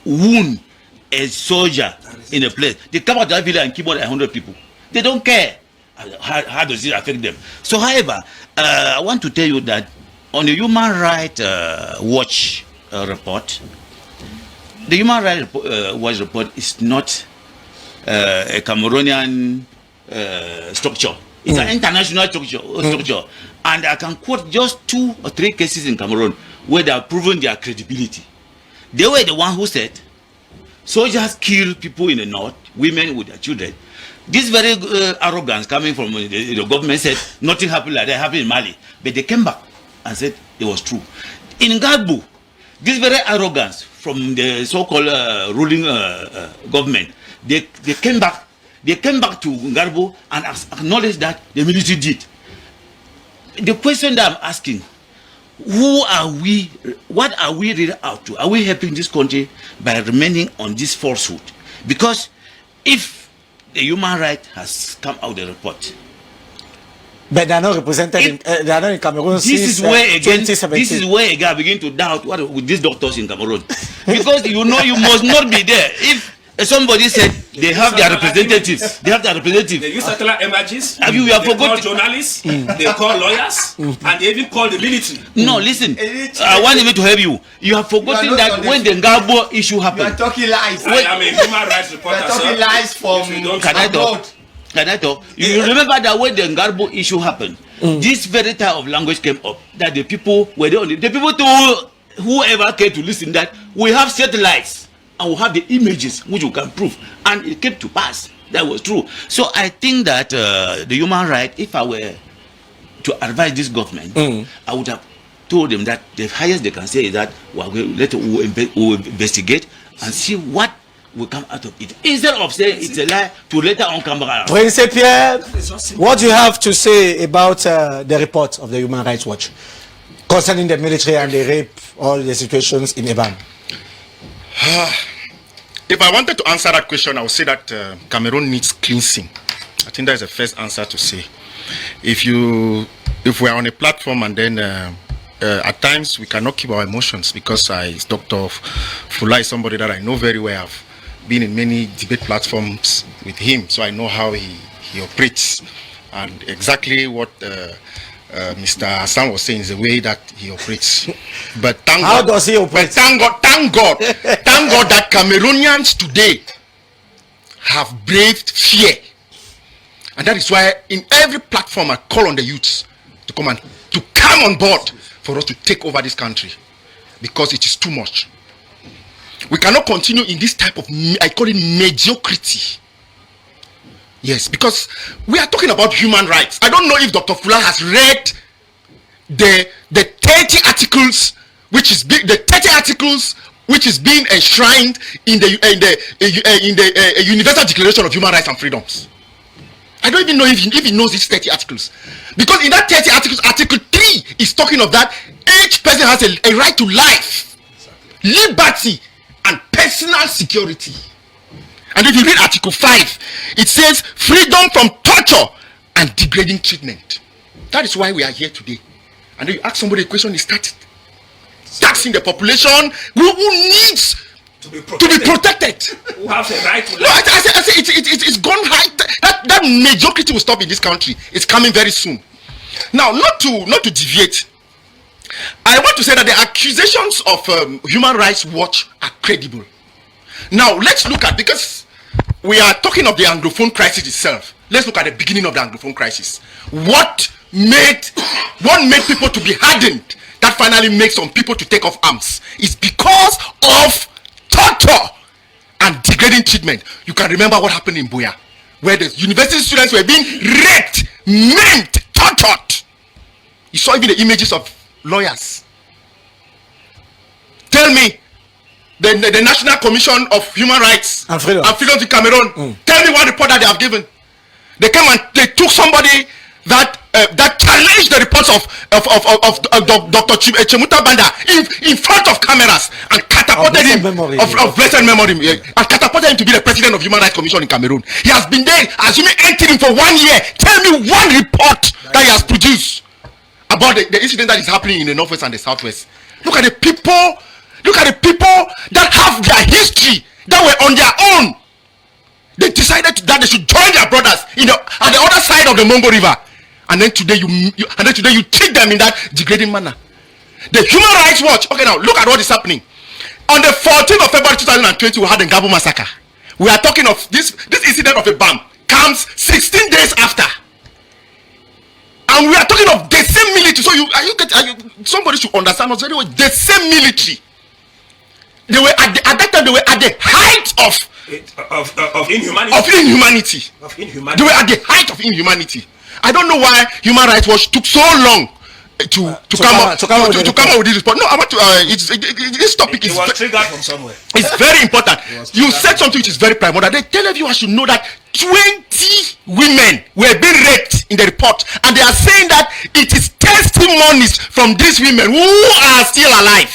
wound a soldier in a place, they come out to that village and kill more than 100 people. They don't care. How does it affect them? So, however, I want to tell you that on the Human Rights Watch report, the Human Rights Watch report is not a Cameroonian structure. It's an international structure. And I can quote just 2 or 3 cases in Cameroon where they have proven their credibility. They were the one who said soldiers kill people in the north, women with their children. This very arrogance coming from the government said nothing happened like that happened in Mali. But they came back and said it was true. In Garbu, this very arrogance from the so-called ruling government, they came back to Garbu and acknowledged that the military did. The question that I'm asking, who are we, what are we really out to? Are we helping this country by remaining on this falsehood? Because if the human rights has come out the report, but they are not represented they are not in Cameroon this is where again I begin to doubt what with these doctors in Cameroon. Because you know you must not be there. If somebody said they have their representatives. They have their representatives. They use satellite images. Have you they forgotten? Call journalists. They call lawyers. And they even call the military. No, listen. I want even to help you. You have forgotten that when the Garbo issue happened. You are talking lies. I am a human rights reporter. You are talking lies from. Can I talk? You remember that when the Garbo issue happened, this very type of language came up. That the people were the only. The people told whoever came to listen that we have satellites. And we have the images which you can prove, and it came to pass. That was true. So I think that the human right, if I were to advise this government, I would have told them that the highest they can say is that we'll investigate and see what will come out of it, instead of saying it's a lie to later on come back. Prince Pierre, what do you have to say about the report of the Human Rights Watch concerning the military and the rape, all the situations in Eban? If I wanted to answer that question, I would say that Cameroon needs cleansing. I think that's the first answer to say. If we are on a platform and then at times we cannot keep our emotions, because Dr. Fuller is somebody that I know very well. I've been in many debate platforms with him, so I know how he operates, and exactly what Mr. Hassan was saying is the way that he operates. But thank How God, does he operate? Thank God that Cameroonians today have braved fear. And that is why in every platform I call on the youths to come on board for us to take over this country, because it is too much. We cannot continue in this type of, I call it mediocrity. Yes, because we are talking about human rights. I don't know if Dr. Fuller has read the 30 articles which is being enshrined in the Universal Declaration of Human Rights and Freedoms. I don't even know if he knows these 30 articles, because in that 30 articles, Article 3 is talking of that each person has a right to life, liberty, and personal security. And if you read Article 5, it says freedom from torture and degrading treatment. That is why we are here today. And then you ask somebody a question, he started taxing the population who needs to be protected. Who have a right to life. No, I say it's gone high. That mediocrity will stop in this country. It's coming very soon. Now, not to deviate, I want to say that the accusations of Human Rights Watch are credible. Now, let's look at, because we are talking of the Anglophone crisis itself, let's look at the beginning of the Anglophone crisis. What made people to be hardened that finally makes some people to take off arms? Is because of torture and degrading treatment. You can remember what happened in Buea, where the university students were being raped, maimed, tortured. You saw even the images of lawyers. Tell me, the National Commission of Human Rights and Freedom in Cameroon, tell me what report that they have given. They came and they took somebody that challenged the reports of Dr. Chemuta Banda in front of cameras and catapulted him of blessed memory, and catapulted him to be the president of Human Rights Commission in Cameroon. He has been there, assuming entering for 1 year. Tell me one report that he has produced about the incident that is happening in the northwest and the southwest. Look at the people that have their history, that were on their own. They decided that they should join their brothers at the other side of the Mongo River. And then today you treat them in that degrading manner. The Human Rights Watch, okay, now look at what is happening. On the 14th of February 2020, we had the Ngabo massacre. We are talking of this incident of a bomb comes 16 days after. And we are talking of the same military. So somebody should understand us very well. The same military. They were at that time they were at the height of inhumanity. They were at the height of inhumanity. I don't know why Human Rights Watch took so long to come up with this report. No, I want to. This topic is triggered from somewhere. It's very important. You said something which is very primordial. The televiewers should know that 20 women were being raped in the report, and they are saying that it is testimonies from these women who are still alive.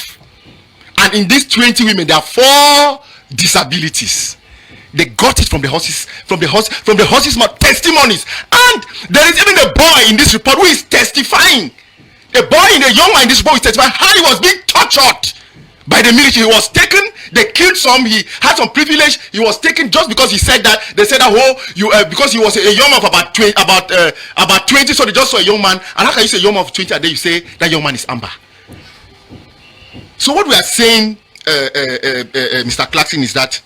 And in these 20 women, there are 4 disabilities. They got it from the horses mouth, testimonies. And there is even a boy in this report who is testifying. A young man in this report is testifying how he was being tortured by the military. He was taken, they killed some, he had some privilege, he was taken just because he said that, they said that, because he was a young man of about 20, so they just saw a young man. And how can you say a young man of 20 and then you say that young man is Amber? So what we are saying, Mr. Clarkson, is that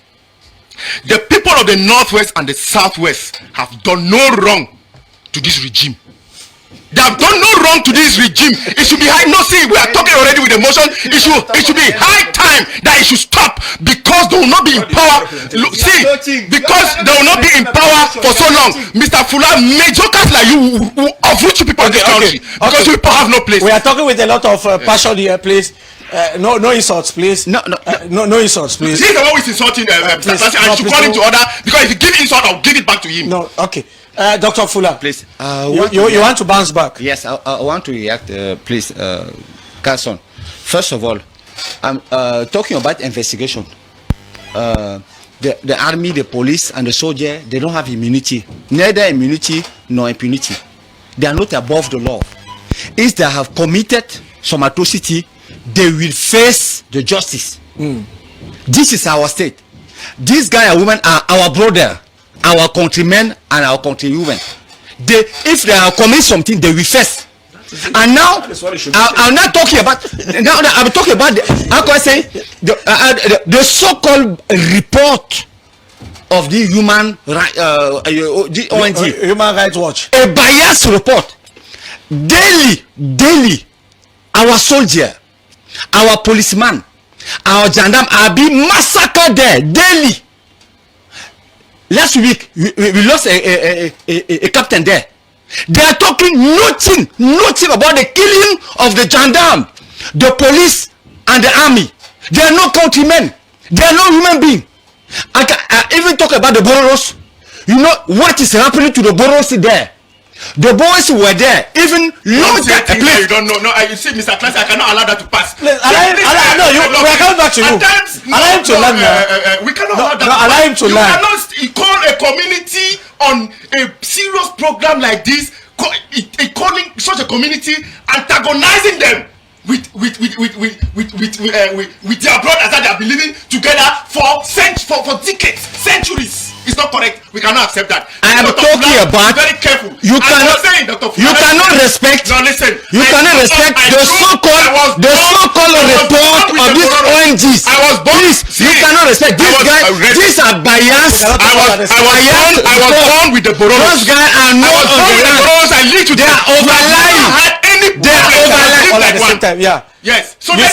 the people of the northwest and the southwest have done no wrong to this regime. They have done no wrong to this regime. It should be high. No, see, we are talking already with emotion. It should be high time that it should stop, because they will not be in power. Because they will not be in power for so long. Mr. Fuller, mediocres like you will uproot you people in this country, because you people have no place. We are talking with a lot of passion here, please. No insults, please. No insults, please. He's the one who is insulting Mr. Clarkson, and you should call him to order, because if you give insult, I'll give it back to him. No, okay. Dr. Fuller, please. You want to bounce back? Yes, I want to react, please, Carson. First of all, I'm talking about investigation. The army, the police, and the soldier, they don't have immunity. Neither immunity nor impunity. They are not above the law. If they have committed some atrocity, they will face the justice. This is our state. This guy and woman are our brother, our countrymen and our countrywomen. If they are committing something, they will face. And now I'm not talking about. Now I'm talking about the so-called report of the Human Rights Watch. A biased report. Daily, our soldier, our policeman, Our gendarmes are being massacred there daily. Last week, we lost a captain there. They are talking nothing about the killing of the gendarme, the police, and the army. They are no countrymen. They are no human beings. I even talk about the Boros. You know what is happening to the Boros there? The boys were there, even long that place. You don't know. No, you see, Mr. Class, I cannot allow that to pass. No, we are coming back to you. Allow him to learn. We cannot allow that to pass. Allow him to learn. You cannot call a community on a serious program like this, calling such a community, antagonizing them with their brothers that they have been living together for decades, centuries. It's not correct. We cannot accept that. I am talking about. Very careful. You cannot respect. No, listen. You cannot respect the so-called report of these ONGs. I was born. Please, you cannot respect these guys. These are biased. I was born with the Boros. Those guys are not on the land. They are overlying. They are overlying all at the same time. Yeah. Yes. So you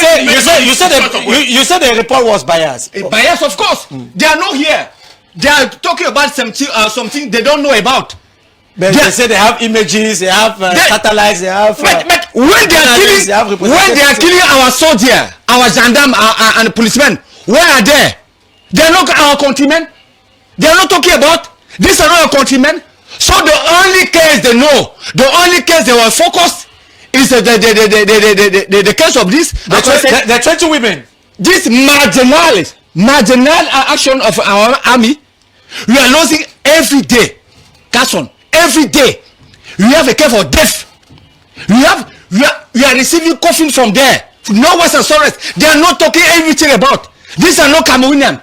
said the report was biased. Biased, of course. They are not here. They are talking about something they don't know about. But they say they have images, they have satellites, they have. But when they are killing our soldier, our gendarme, and policemen, where are they? They are not our countrymen. They are not talking about. These are not our countrymen. So the only case they know, the only case they were focused is the case of this. The 20 women. This marginal action of our army. We are losing every day. Carson, every day. We have a case for death. We are receiving coffin from there. No one's assurance. They are not talking everything about. These are not Cameroonian.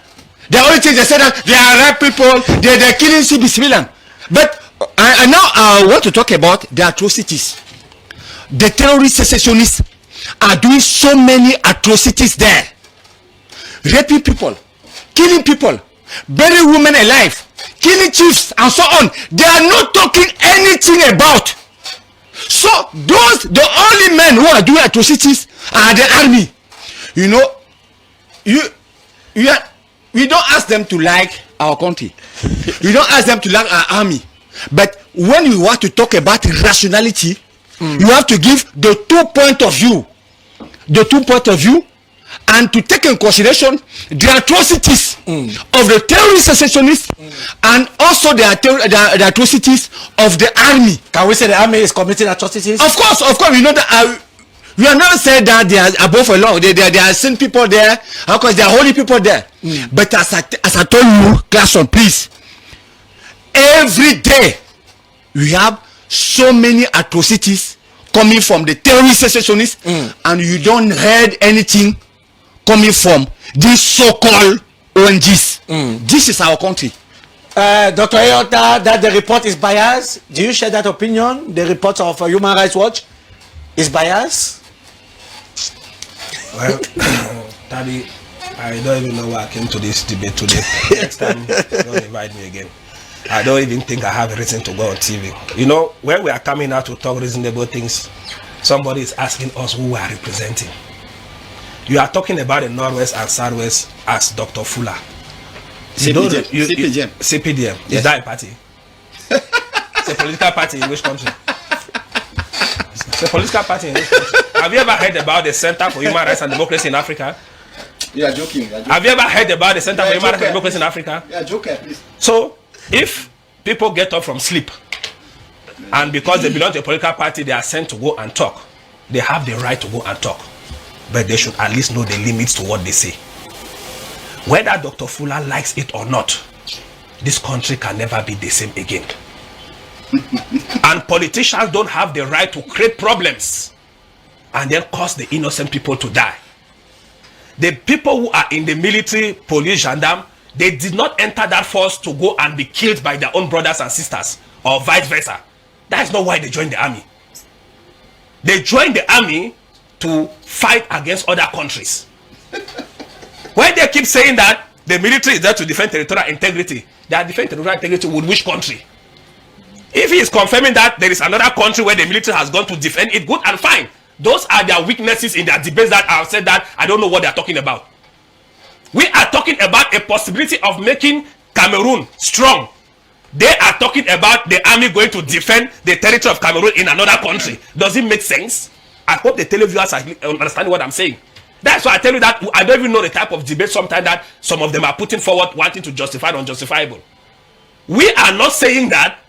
The only thing they say that they are right people. They are killing civilians. But I want to talk about the atrocities. The terrorist secessionists are doing so many atrocities there. Raping people, killing people, burying women alive, killing chiefs, and so on. They are not talking anything about. So the only men who are doing atrocities are the army. You know, we don't ask them to like our country. We don't ask them to like our army. But when you want to talk about rationality, you have to give the 2 points of view. The 2 points of view, and to take in consideration the atrocities of the terrorist secessionists and also the atrocities of the army. Can we say the army is committing atrocities? Of course. We know that. We are not saying that they are above the law. They are sin people there. Of course, they are holy people there. But as I told you, Clason, please. Every day we have so many atrocities coming from the terrorist secessionists, and you don't heard anything coming from these so-called ONGs. This is our country. Dr. Ayota, that the report is biased. Do you share that opinion? The report of Human Rights Watch is biased? Well, Tabi, I don't even know why I came to this debate today. Next time, don't invite me again. I don't even think I have a reason to go on TV. You know, when we are coming out to talk reasonable things, somebody is asking us who we are representing. You are talking about the Northwest and Southwest as Dr. Fuller. CPDM. CPDM. Yes. Is that a party? It's a political party in which country? It's a political party in which country? Have you ever heard about the Center for Human Rights and Democracy in Africa? You are joking. Have you ever heard about the Center for Human Rights and Democracy in Africa? You are joking, please. So, if people get up from sleep and because they belong to a political party, they are sent to go and talk, they have the right to go and talk. But they should at least know the limits to what they say. Whether Dr. Fuller likes it or not, this country can never be the same again. And politicians don't have the right to create problems and then cause the innocent people to die. The people who are in the military, police, gendarme, they did not enter that force to go and be killed by their own brothers and sisters or vice versa. That is not why they joined the army. They joined the army to fight against other countries. When they keep saying that the military is there to defend territorial integrity, they are defending territorial integrity with which country? If he is confirming that there is another country where the military has gone to defend it, good and fine. Those are their weaknesses in their debates that I have said that I don't know what they are talking about. We are talking about a possibility of making Cameroon strong. They are talking about the army going to defend the territory of Cameroon in another country. Does it make sense? I hope the televiewers are understanding what I'm saying. That's why I tell you that I don't even know the type of debate sometimes that some of them are putting forward, wanting to justify the unjustifiable. We are not saying that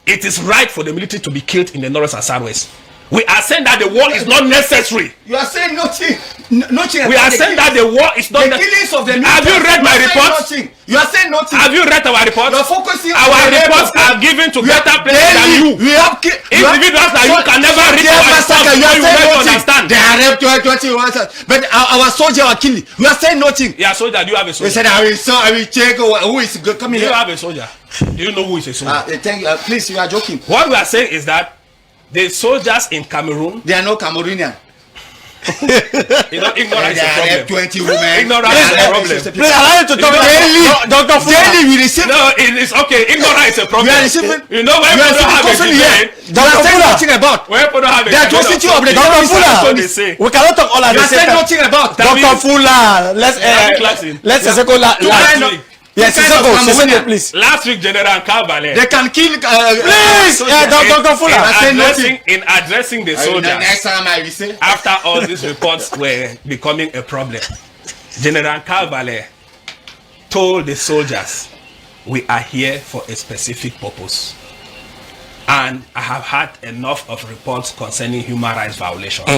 it is right for the military to be killed in the north and southwest. We are saying that the war is not necessary. You are saying nothing. Nothing. We are saying that the war is not necessary. Have you read my report? You are saying nothing. Have you read our report? You are focusing our reports are given to better places than you. We have individuals that you can never read our report. You will understand. They are raped 20, but our soldiers are killed. You are saying nothing. Yeah, soldier. Do you have a soldier? They said I will check who is coming here. Do you have a soldier? Do you know who is a soldier? Thank you. Please, you are joking. What we are saying is that the soldiers in Cameroon, they are not Cameroonian. You know, ignorance is a problem. 20 women. Ignorance is a problem. Please allow him to talk. Dr. Daily we receive. No, it is okay. Ignorance is a problem. We are receiving. You know when people don't have a debate. Dr. Fuller. About. When people don't have a debate. The atrocity of the Dr. Fuller. We cannot talk all at the same time. Nothing about. Dr. Fuller. Let's Yes, Siseko, please. Last week, General Kamer. They can kill. Please, Dr. Fuller. In addressing the soldiers. Next time I will say. After all these reports were becoming a problem, General Kamer told the soldiers, "We are here for a specific purpose." And I have had enough of reports concerning human rights violations.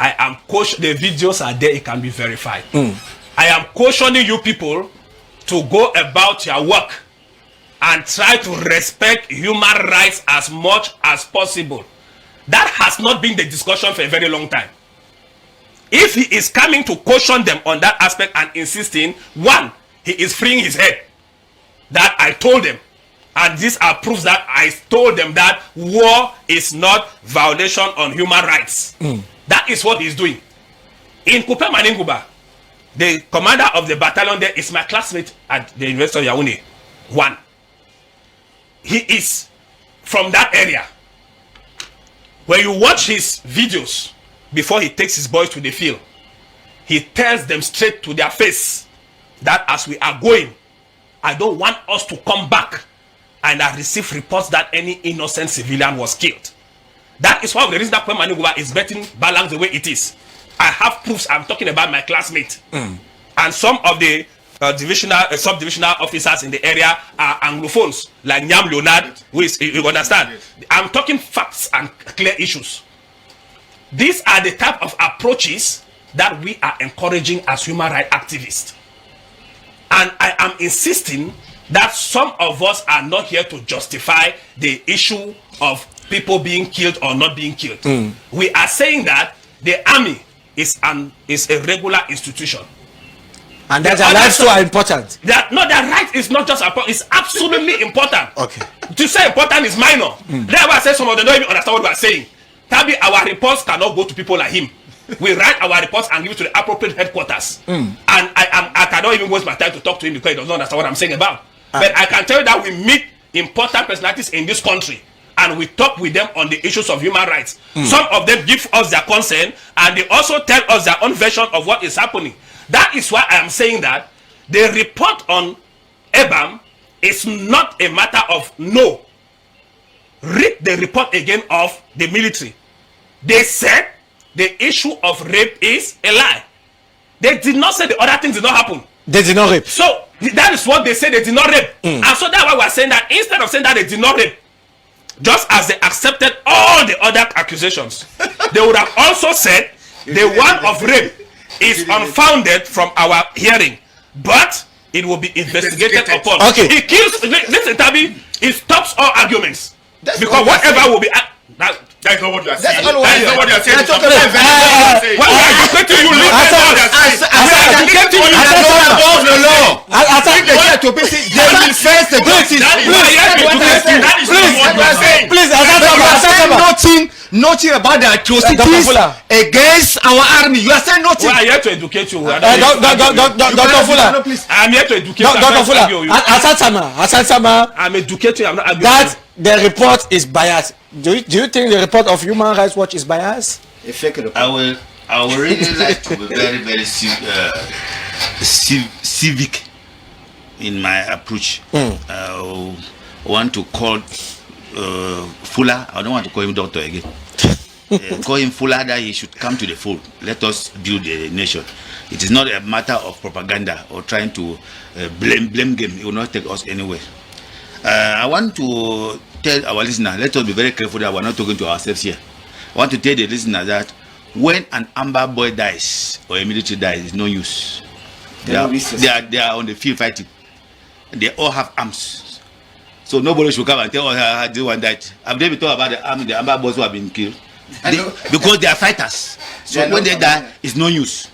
I am the videos are there; it can be verified. I am cautioning you people to go about your work and try to respect human rights as much as possible. That has not been the discussion for a very long time. If he is coming to caution them on that aspect and insisting, one, he is freeing his head. That I told them. And these are proofs that I told them that war is not violation on human rights. That is what he's doing. In Kupe Maninguba, the commander of the battalion there is my classmate at the University of Yaoundé. One. He is from that area. When you watch his videos before he takes his boys to the field, he tells them straight to their face that as we are going, I don't want us to come back and I receive reports that any innocent civilian was killed. That is one of the reasons that Maninguba is betting balance the way it is. I have proofs. I'm talking about my classmate. And some of the sub-divisional officers in the area are Anglophones, like Nyam Leonard, who is, you understand? I'm talking facts and clear issues. These are the type of approaches that we are encouraging as human rights activists. And I am insisting that some of us are not here to justify the issue of people being killed or not being killed. We are saying that the army is a regular institution. And that their lives are important. Their right is not just important, it's absolutely important. Okay. To say important is minor. That's why I say some of them don't even understand what we are saying. Tabi, our reports cannot go to people like him. We write our reports and give it to the appropriate headquarters. And I cannot even waste my time to talk to him because he doesn't understand what I'm saying about. But I can tell you that we meet important personalities in this country and we talk with them on the issues of human rights. Some of them give us their concern and they also tell us their own version of what is happening. That is why I am saying that the report on EBAM is not a matter of no. Read the report again of the military. They said the issue of rape is a lie. They did not say the other things did not happen. They did not rape. So that is what they say, they did not rape. And so that's why we're saying that instead of saying that they did not rape, just as they accepted all the other accusations, they would have also said the one of rape is unfounded from our hearing, but it will be investigated upon. Okay. He kills, listen, Tabi, it stops all arguments. Because whatever will be... That's not what you are saying. That's not what you are saying. When we are educating you, listen to us. We are educating you. Above the law. They will face the justice. Please, nothing about the atrocities against our army. You are saying nothing. We are here to educate you. Dr. Fuller. I am here to educate you. Dr. Fuller. Asad-Sama. I'm educating you. I'm not arguing. That the report is biased. Do you think the report of Human Rights Watch is biased? I would really like to be very, very civic in my approach. I want to call Fuller. I don't want to call him doctor again. Call him Fuller, that he should come to the fold. Let us build a nation. It is not a matter of propaganda or trying to blame game. It will not take us anywhere. I want to tell our listener, let us be very careful that we're not talking to ourselves here. I want to tell the listener that when an Amber boy dies or a military dies, it's no use. They are on the field fighting. They all have arms. So nobody should come and tell us this one died. I've never thought about the Amber boys who have been killed. Because they are fighters. So when they die, it's no use.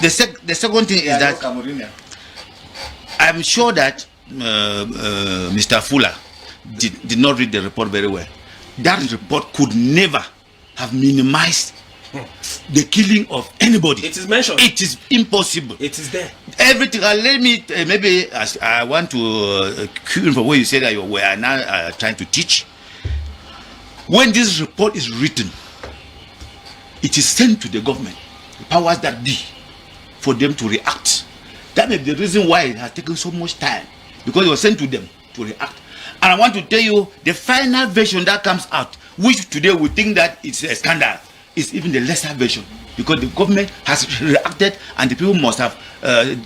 The second thing is that I'm sure that Mr. Fuller did not read the report very well. That report could never have minimized the killing of anybody. It is mentioned. It is impossible. It is there. Everything. Let me maybe I want to cue for what you said that you were now trying to teach. When this report is written, it is sent to the government, the powers that be, for them to react. That may be the reason why it has taken so much time, because it was sent to them to react. And I want to tell you, the final version that comes out, which today we think that it's a scandal, is even the lesser version, because the government has reacted and the people must have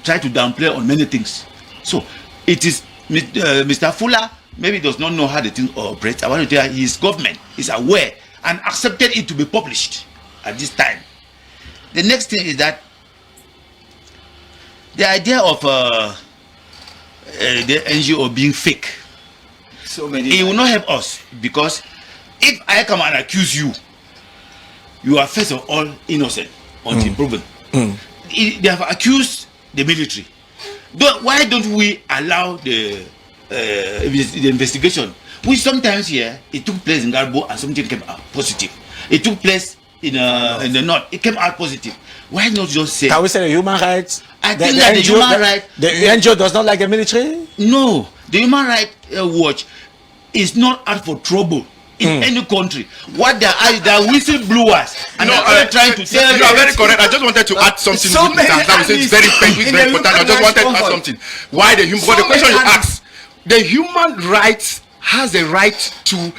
tried to downplay on many things. So it is Mr. Fuller maybe does not know how the thing operates. I want to tell you, his government is aware and accepted it to be published at this time. The next thing is that the idea of the NGO being fake, it will not help us, because if I come and accuse you, you are first of all innocent until proven. They have accused the military. Why don't we allow the investigation, which sometimes here it took place in Garbo and something came out positive. It took place in the north, it came out positive. Why not just say? Can we say the human rights? I think that the human rights. The NGO does not like the military? No, the Human Rights Watch is not out for trouble in any country. What they are whistleblowers, and they are trying to tell you are very correct. I just wanted to add something. It's very important. I just wanted to add something. Why the human? But the question you asked, the human rights has a right to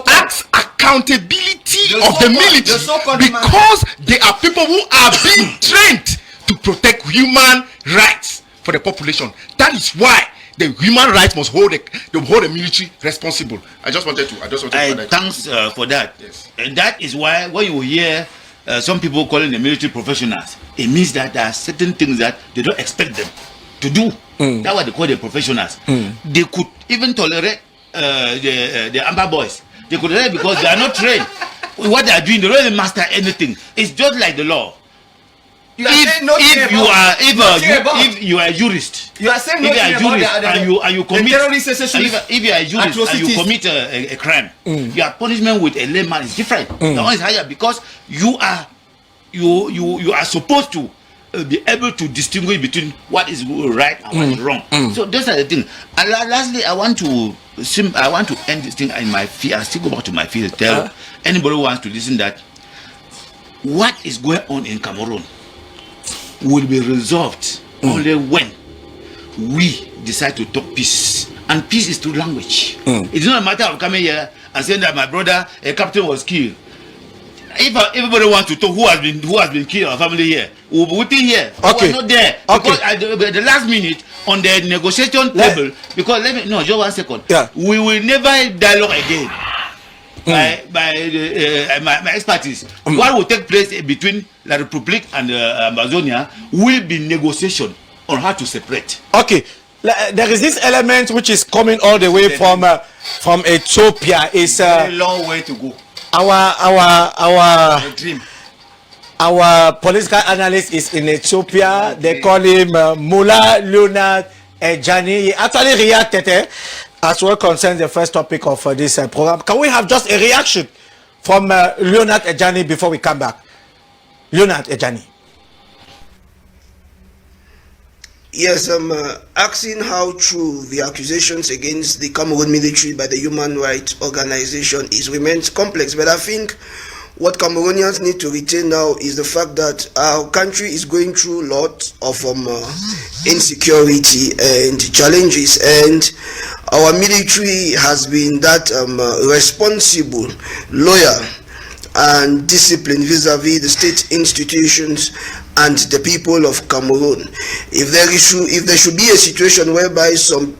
ask accountability of the military, because they are people who are being trained to protect human rights for the population. That is why the human rights must hold the military responsible. I just wanted to thanks for that. Yes. And that is why when you hear some people calling the military professionals, it means that there are certain things that they don't expect them to do. That's what they call the professionals. They could even tolerate the Amber boys. They could tolerate because they are not trained. What they are doing, they don't even master anything. It's just like the law. If you are a jurist, you are saying and you commit if you are a jurist and you commit a crime, your punishment with a layman is different. The one is higher, because you are supposed to be able to distinguish between what is right and what is wrong. So those are the things. And lastly, I want to end this thing in my feet. I still go back to my feet. Tell anybody who wants to listen that what is going on in Cameroon will be resolved only when we decide to talk peace. And peace is through language. It's not a matter of coming here and saying that my brother, a captain, was killed. If everybody wants to talk who has been killed, our family here, we will be waiting here. Okay. We are not there. Because at the last minute on the negotiation table, because just 1 second. Yeah. We will never dialogue again. My expertise. What will take place between La Republique and Amazonia will be negotiation on how to separate. Okay. There is this element which is coming all the way from Ethiopia. It's a long way to go. Our political analyst is in Ethiopia. They call him Mullah Leonard Ejani. He actually reacted as well concerns the first topic of this program. Can we have just a reaction from Leonard Ejani before we come back? Leonard Ejani. Yes, I'm asking how true the accusations against the Cameroon military by the human rights organization is. Remains complex, but I think what Cameroonians need to retain now is the fact that our country is going through lots of insecurity and challenges, and our military has been that responsible, loyal, and disciplined vis-a-vis the state institutions and the people of Cameroon. If there should be a situation whereby some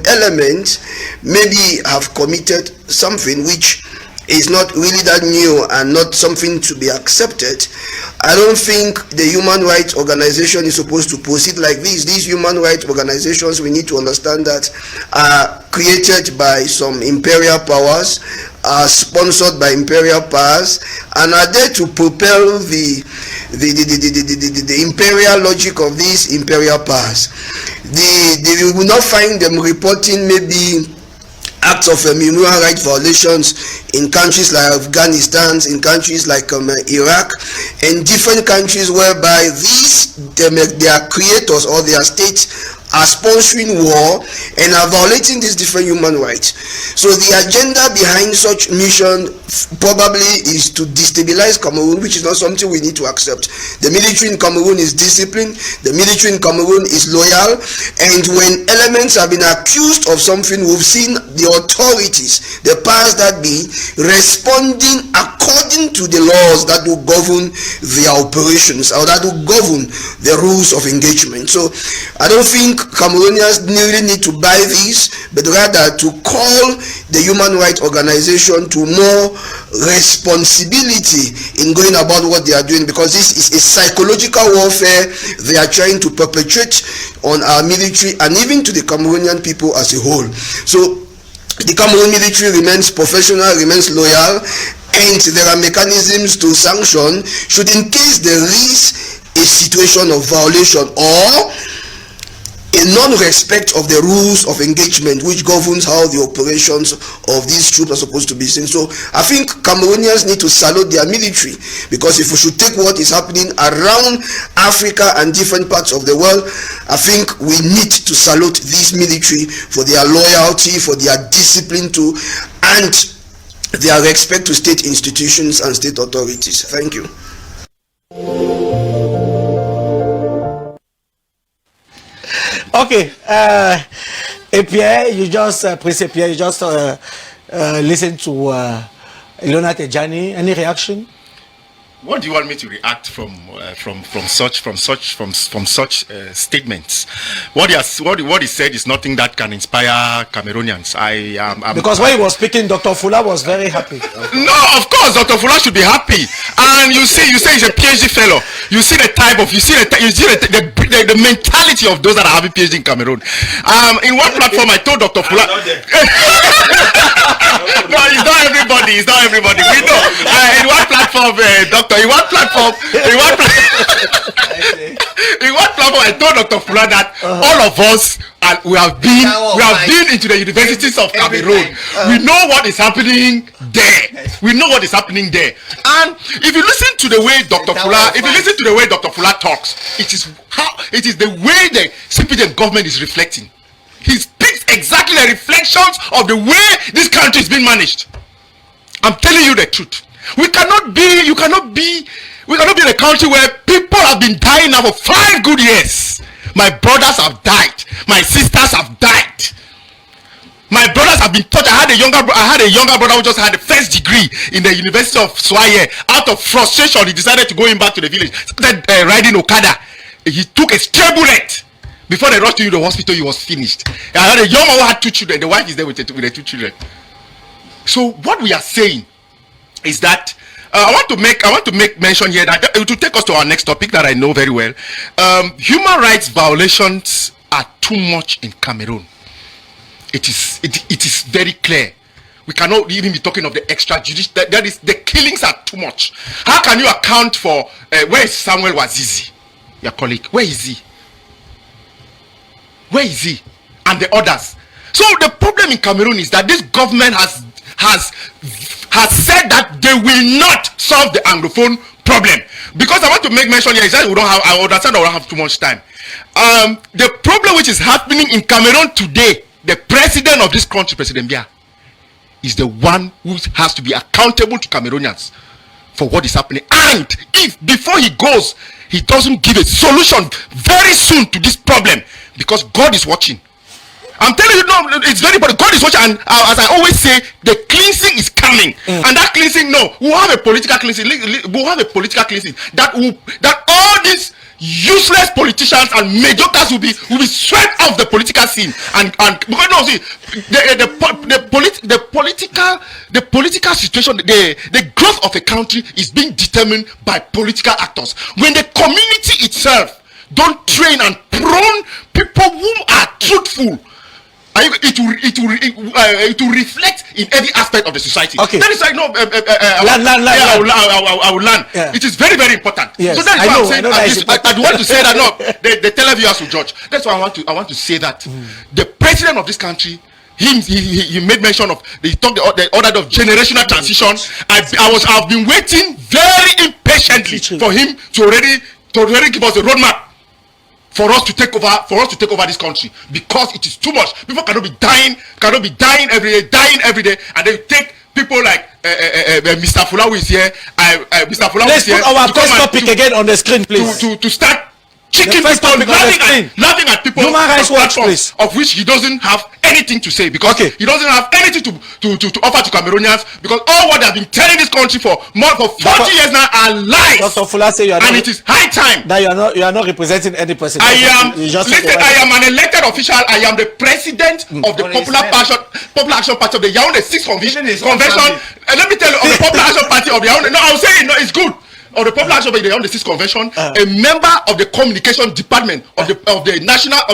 elements maybe have committed something which is not really that new and not something to be accepted, I don't think the human rights organization is supposed to proceed like this. These human rights organizations, we need to understand that, are created by some imperial powers, are sponsored by imperial powers, and are there to propel the imperial logic of these imperial powers. They will not find them reporting maybe acts of human rights violations in countries like Afghanistan, in countries like Iraq, and different countries whereby their creators or their states are sponsoring war and are violating these different human rights. So the agenda behind such mission probably is to destabilize Cameroon, which is not something we need to accept. The military in Cameroon is disciplined, the military in Cameroon is loyal, and when elements have been accused of something, we've seen the authorities, the powers that be, responding according to the laws that will govern their operations or that will govern the rules of engagement. So I don't think Cameroonians really need to buy this, but rather to call the human rights organization to more responsibility in going about what they are doing, because this is a psychological warfare they are trying to perpetrate on our military and even to the Cameroonian people as a whole. So the Cameroon military remains professional, remains loyal, and there are mechanisms to sanction should in case there is a situation of violation or a non-respect of the rules of engagement which governs how the operations of these troops are supposed to be seen. So I think Cameroonians need to salute their military, because if we should take what is happening around Africa and different parts of the world, I think we need to salute this military for their loyalty, for their discipline too, and their respect to state institutions and state authorities. Thank you. Okay, Pierre, you just listen to Leonard Tejani. Any reaction? What do you want me to react from such statements? What he said is nothing that can inspire Cameroonians. Because when he was speaking, Dr. Fula was very happy. No, of course, Dr. Fula should be happy. And you say he's a PhD fellow. You see the mentality of those that are having PhD in Cameroon. In one platform, I told Dr. Fula. No, it's not everybody. It's not everybody. We know. In one platform, Doctor. In one platform, I told Dr. Fula that all of us, we have been into the universities of Cameroon. We know what is happening there. We know what is happening there. And if you listen to the way Dr. Fula talks, it is the way the CPDM government is reflecting. He speaks exactly the reflections of the way this country is being managed. I'm telling you the truth. We cannot be in a country where people have been dying now for 5 good years. My brothers have died. My sisters have died. My brothers have been taught. I had a younger brother who just had the first degree in the University of Swaye. Out of frustration, he decided to go back to the village. Started riding Okada. He took a stray bullet. Before they rushed to the hospital, he was finished. I had a young man who had 2 children. The wife is there with the 2 children. So what we are saying is that I want to make mention here that it will take us to our next topic that I know very well. Human rights violations are too much in Cameroon. It is very clear. We cannot even be talking of the extrajudicial. That is, the killings are too much. How can you account for where is Samuel Wazizi, your colleague? Where is he? Where is he? And the others. So the problem in Cameroon is that this government has said that they will not solve the Anglophone problem. Because I want to make mention here is that I understand I don't have too much time. The problem which is happening in Cameroon today, the president of this country, President Biya, is the one who has to be accountable to Cameroonians. for what is happening. And if before he goes, he doesn't give a solution very soon to this problem, because God is watching. I'm telling you, no, it's very important. God is watching, and as I always say, the cleansing is coming. And that cleansing, no, we'll have a political cleansing. We'll have a political cleansing that all these useless politicians and mediocres will be swept off the political scene. And because no, see, the political situation, the growth of a country is being determined by political actors. When the community itself don't train and prone people who are truthful, it will reflect in every aspect of the society. Okay. That is like I will learn. Yeah. It is very, very important. Yes. So that is why I'm saying I want to say that no, the televiewers will judge. That's why I want to say that the president of this country, he made mention of the order of generational transition. I've been waiting very impatiently for him to already give us a roadmap for us to take over this country, because it is too much. People cannot be dying every day, and they take people like Mr. Fulawu is here. Mr. Fulawu is here. Let's put our first topic again on the screen, please. To start kicking people, laughing at people Human Rights Watch, please. Of which he doesn't have anything to say, because he doesn't have anything to offer to Cameroonians, because all what they've been telling this country for 40 years now are lies. Dr. Fula say you are and it is high time that you are not representing any person. I am an elected official. I am the president of the Popular Action Party of the Yaoundé 6th Convention. And let me tell you, of the Popular Action Party of the Yaoundé, no, I was saying, no, it's good. Of the Popular Action Party on the 6th Convention, a member of the communication department of the national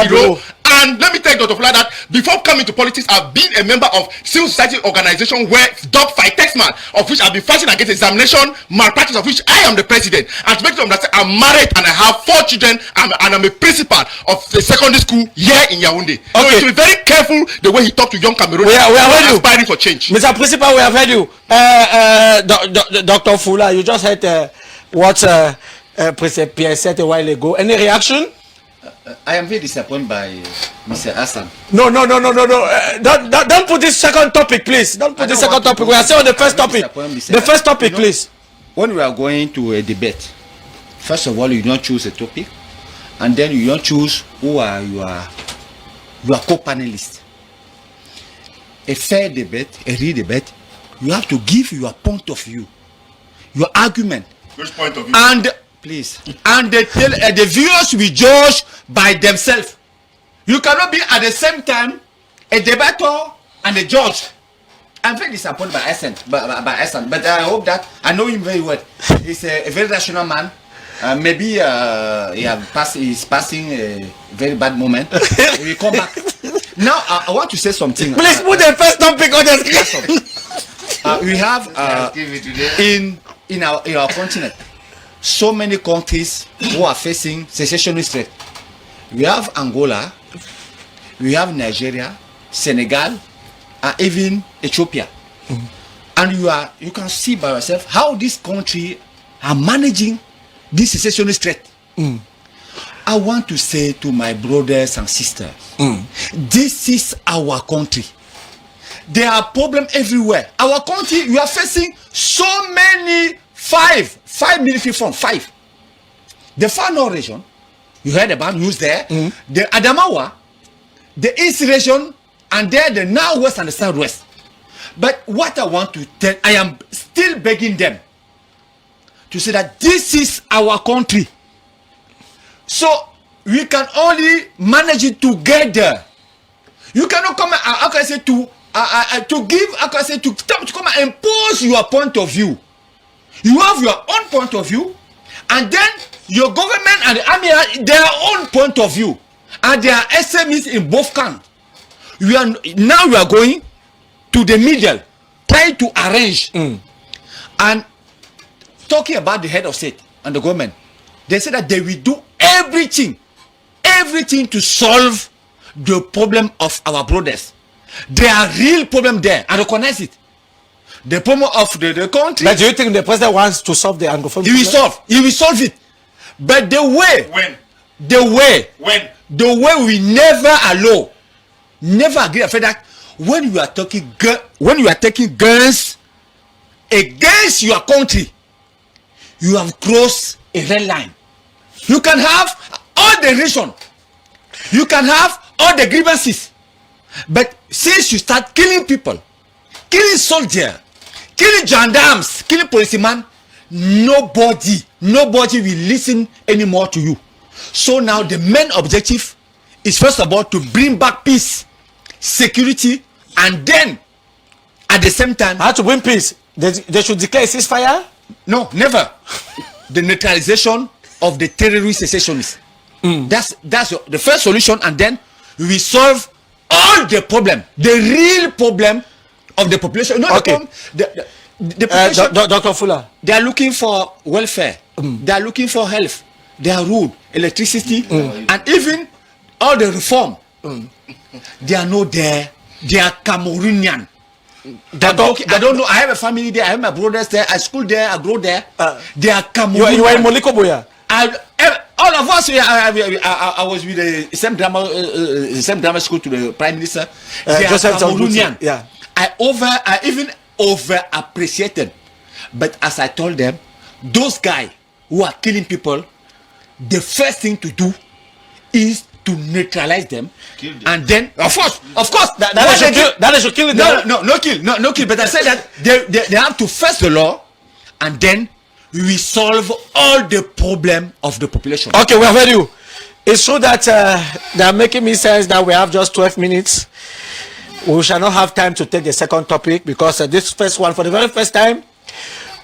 bureau. And let me tell you, Dr. Fula, that before coming to politics, I've been a member of civil society organization where dogfight Texman, of which I've been fighting against examination malpractice, of which I am the president. And to make sure that I'm married and I have 4 children, and I'm a principal of the secondary school here in Yaoundé. So you should be very careful the way he talked to young Cameroonians. We are aspiring for change. Mr. Principal, we have heard you. Dr. Fula, you just heard what President Pierre said a while ago. Any reaction? I am very disappointed by Mr. Hassan. No. Don't put this second topic, please. Don't put this second topic. We are still on the first topic. The first topic, please. When we are going to a debate, first of all, you don't choose a topic, and then you don't choose who are your co-panelists. A fair debate, a real debate, you have to give your point of view, your argument. Which point of view? And please, and the viewers will judge by themselves. You cannot be at the same time a debater and a judge. I'm very disappointed by Hassan, but I hope that I know him very well. He's a very rational man. Maybe he's passing a very bad moment. He will come back. Now I want to say something. Please put the first topic on the screen. We have in our continent so many countries who are facing secessionist threat. We have Angola, we have Nigeria, Senegal, and even Ethiopia. And you can see by yourself how this country are managing this secessionist threat. I want to say to my brothers and sisters, this is our country. There are problems everywhere. Our country, you are facing so many five military fronts. The Far North region, you heard about news there. The Adamawa, the East region, and there the Now West and the Southwest. But what I want to tell, I am still begging them to say that this is our country. So we can only manage it together. You cannot come to come and impose your point of view. You have your own point of view, and then your government and the army have their own point of view, and there are SMEs in both camps. We are going to the middle, trying to arrange and talking about the head of state and the government. They say that they will do everything to solve the problem of our brothers. There are real problem there. I recognize it. The problem of the country. But do you think the president wants to solve the Anglophone problem? He will solve it. But the way we never agree. I feel that when you are taking guns against your country, you have crossed a red line. You can have all the reason, you can have all the grievances, but since you start killing people, killing soldiers, killing gendarmes, killing policemen, nobody will listen anymore to you. So now the main objective is first of all to bring back peace, security, and then at the same time, how to bring peace? They should declare a ceasefire? No, never. The neutralization of the terrorist secessionists. That's the first solution, and then we solve all the problem, the real problem of the population. No, okay. The population, Dr. Fuller, they are looking for welfare, they are looking for health, they are road, electricity, and even all the reform. They are not there. They are Cameroonian. I don't know. I have a family there. I have my brothers there. I school there. I grow there. They are Cameroonian. You are in Moliko Boya. All of us. I was with the same drama school to the Prime Minister. They are Cameroonian. Yeah. I even over appreciated, but as I told them, those guys who are killing people, the first thing to do is to neutralize them, and then of course that is killing them. No kill. But I said that they have to face the law, and then we solve all the problem of the population. Okay, we have heard you. It's true that they are making me sense that we have just 12 minutes. We shall not have time to take the second topic because this first one, for the very first time,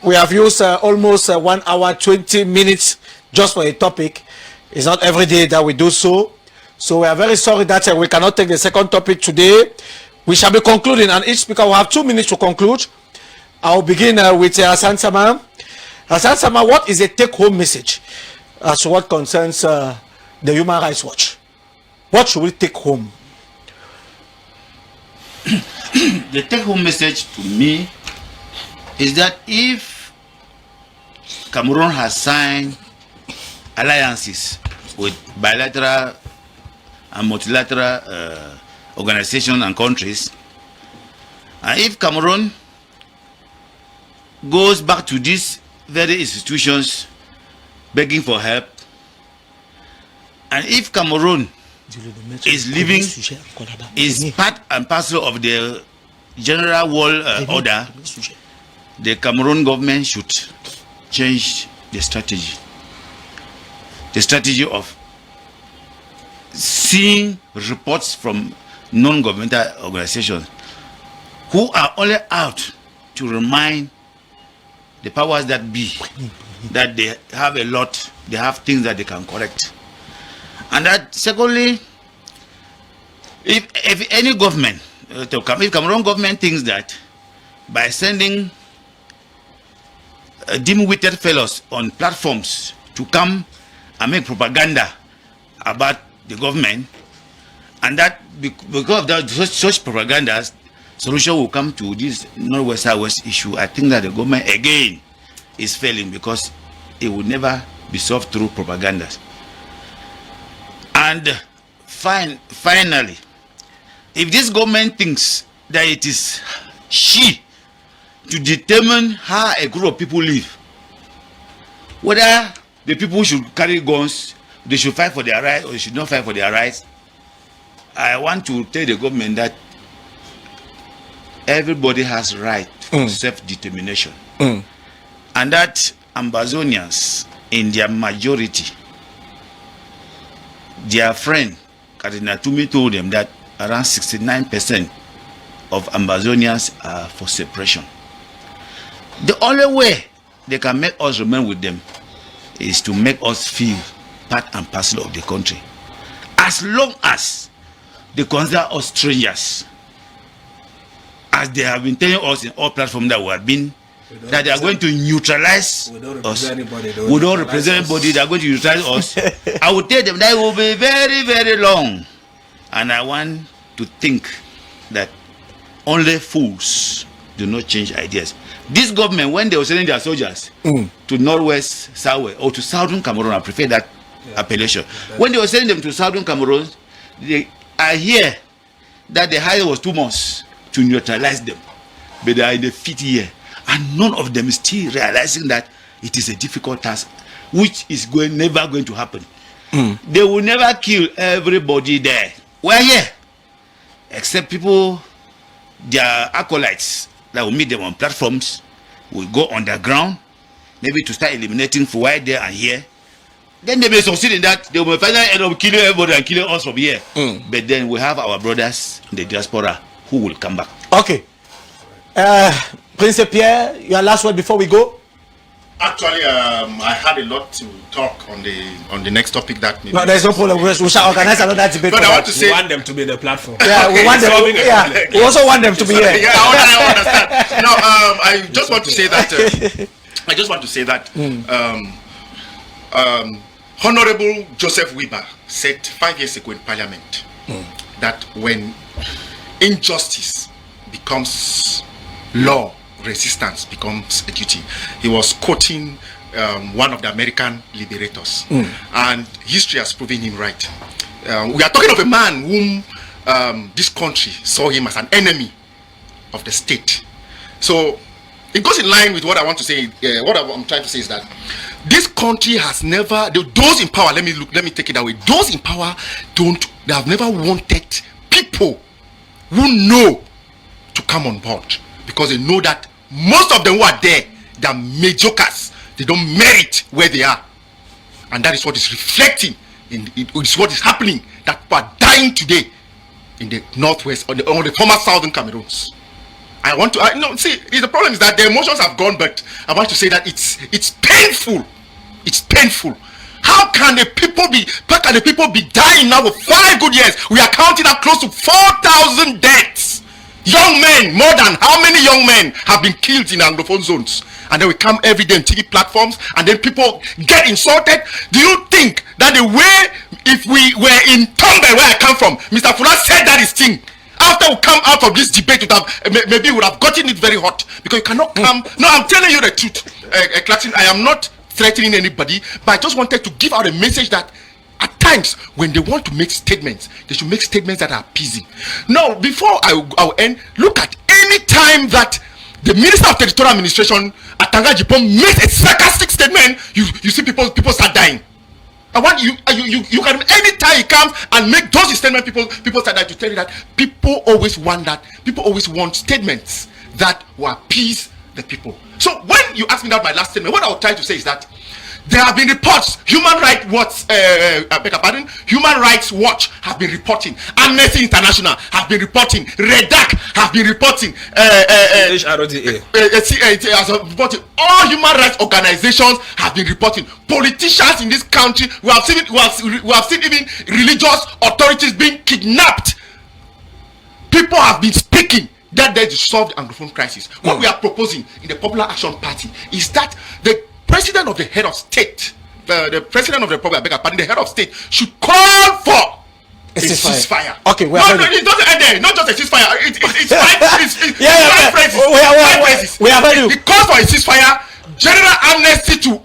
we have used almost 1 hour 20 minutes just for a topic. It's not every day that we do so. So we are very sorry that we cannot take the second topic today. We shall be concluding, and each speaker will have 2 minutes to conclude. I'll begin with Hassan Sama. Hassan Sama, what is a take-home message as to what concerns the Human Rights Watch? What should we take home? The take-home message to me is that if Cameroon has signed alliances with bilateral and multilateral organizations and countries, and if Cameroon goes back to these very institutions begging for help, and if Cameroon is living, is part and parcel of the general world order, the Cameroon government should change the strategy. The strategy of seeing reports from non-governmental organizations who are only out to remind the powers that be that they have a lot, they have things that they can correct. And that secondly, if any government, if Cameroon government thinks that by sending dim-witted fellows on platforms to come and make propaganda about the government, and that because of that, such propaganda, solution will come to this Northwest Southwest issue, I think that the government again is failing because it will never be solved through propaganda. And finally, if this government thinks that it is she to determine how a group of people live, whether the people should carry guns, they should fight for their rights, or they should not fight for their rights, I want to tell the government that everybody has right to self-determination, and that Ambazonians, in their majority, their friend Cardinal Tumi told them that around 69% of Ambazonians are for separation. The only way they can make us remain with them is to make us feel part and parcel of the country. As long as they consider us strangers, as they have been telling us in all platforms that we have been, that they are going to neutralize us. We don't represent anybody. They are going to neutralize us. I will tell them that it will be very, very long. And I want to think that only fools do not change ideas. This government, when they were sending their soldiers to Northwest, Southwest, or to Southern Cameroon, I prefer that appellation. When they were sending them to Southern Cameroon, I hear that the hire was 2 months to neutralize them. But they are in the 5th year. And none of them is still realizing that it is a difficult task, which is never going to happen. They will never kill everybody there. We're here. Except people, their acolytes that will meet them on platforms, will go underground, maybe to start eliminating for right there and here. Then they may succeed in that. They will finally end up killing everybody and killing us from here. But then we have our brothers in the diaspora who will come back. Okay. Prince Pierre, your last word before we go. Actually, I had a lot to talk on the next topic that. No, there's no problem. We shall organize another debate. But I want to say, we want them to be the platform. Yeah, we want them. We also want them to be here. Yeah, I understand. No, I just want to say that. Honorable Joseph Weber said 5 years ago in Parliament that when injustice becomes law, resistance becomes a duty. He was quoting one of the American liberators, and history has proven him right. We are talking of a man whom this country saw him as an enemy of the state. So it goes in line with what I want to say. What I'm trying to say is that this country has never, those in power, let me take it that way. Those in power they have never wanted people who know to come on board, because they know that most of them who are there, they are mediocres. They don't merit where they are, and that is what is reflecting it's what is happening. That people are dying today in the northwest or the former southern Cameroons. The problem is that the emotions have gone, but I want to say that it's painful. It's painful. How can the people be dying now for 5 good years? We are counting up close to 4,000 deaths. Young men, more than how many young men have been killed in Anglophone zones? And then we come every day on TV platforms, and then people get insulted. Do you think that the way, if we were in Tombe, where I come from, Mr. Fula said that his thing, after we come out of this debate, maybe we would have gotten it very hot, because you cannot come. No, I'm telling you the truth, Clarkson. I am not threatening anybody, but I just wanted to give out a message that at times when they want to make statements, they should make statements that are appeasing. Now, before I'll end, look at any time that the Minister of Territorial Administration, Atanga Jipom, makes a sarcastic statement, you see people start dying. I want you can, anytime he comes and make those statements, people start dying, to tell you that people always want statements that will appease the people. So when you ask me that, my last statement, what I was trying to say is that there have been reports, Human Rights Watch have been reporting, Amnesty International have been reporting, REDAC have been reporting, all human rights organizations have been reporting. Politicians in this country, we have seen even religious authorities being kidnapped. People have been speaking that they solve the Anglophone crisis. What we are proposing in the Popular Action Party is that the president of the head of state, the president of the Republic, the head of state, should call for a ceasefire. Okay, it doesn't end there. Not just a ceasefire. It's five phrases. We have heard you. It calls for a ceasefire, general amnesty to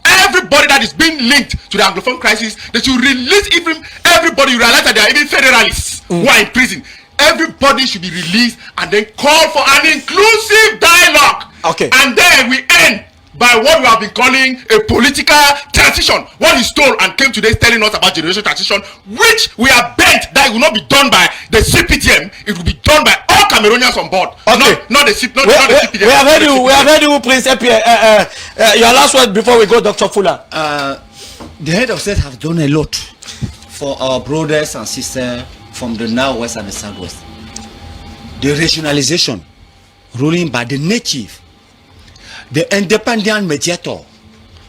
everybody that is being linked to the Anglophone crisis. They should release even everybody. You realize that there are even federalists who are in prison. Everybody should be released, and then call for an inclusive dialogue. Okay. And then we end by what we have been calling a political transition. What he stole and came today telling us about generation transition, which we are bent that it will not be done by the CPDM, it will be done by all Cameroonians on board. Okay. Not the CPDM. We have heard you. We have heard you, Prince Pierre. Your last word before we go, Dr. Fuller. The head of state have done a lot for our brothers and sisters from the Northwest and the Southwest. The regionalization ruling by the native, the independent mediator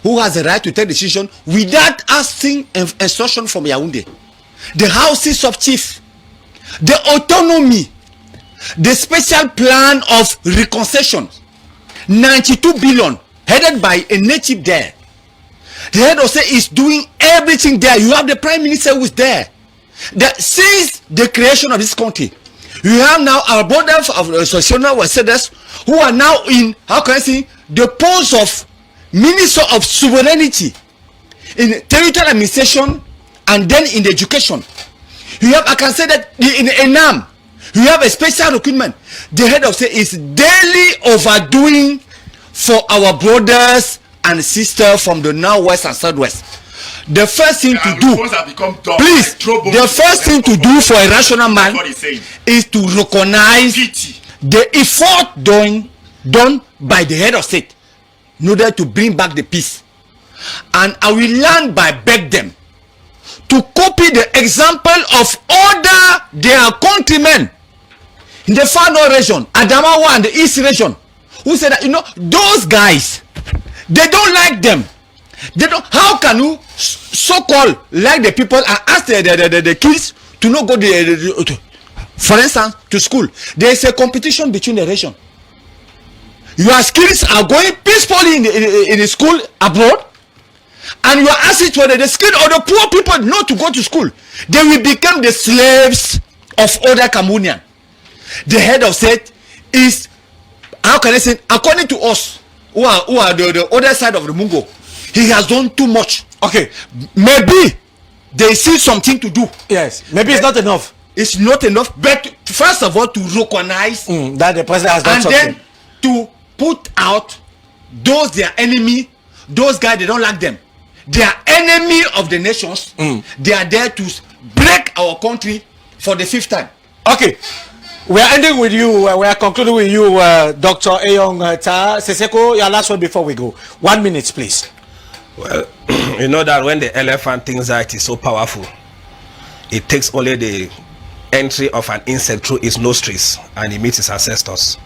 who has the right to take decision without asking instruction from Yaoundé, the houses of chief, the autonomy, the special plan of reconciliation, 92 billion headed by a native there. The head of state is doing everything there. You have the prime minister who is there. Since the creation of this country, we have now our brothers of associational Westerners who are now in, how can I say, the post of Minister of Sovereignty in territorial administration and then in the education. You have, I can say that in ENAM, you have a special recruitment. The head of state is daily overdoing for our brothers and sisters from the northwest and southwest. The first thing to do, please, the first thing to do for a rational man is to recognize the effort done by the head of state in order to bring back the peace. And I will learn by beg them to copy the example of other their countrymen in the far north region, Adamawa and the east region, who said that, you know, those guys, they don't like them. They don't. How can you so-called like the people and ask the kids to not go for instance, to school? There is a competition between the region. Your kids are going peacefully in the school abroad, and you are asking for the skill of the poor people not to go to school. They will become the slaves of other Cameroonian. The head of state is, how can I say, according to us who are the other side of the Mungo, he has done too much. Okay, maybe they see something to do. Yes, maybe it's not enough. It's not enough, but first of all to recognize that the president has done and something, then to put out those their enemy, those guys they don't like them. They are enemy of the nations. They are there to break our country for the 5th time. Okay, we are ending with you. We are concluding with you, Dr. Eyong Ta Seseko. Your last word before we go. 1 minute, please. Well, you know that when the elephant thinks that it is so powerful, it takes only the entry of an insect through its nostrils and it meets its ancestors.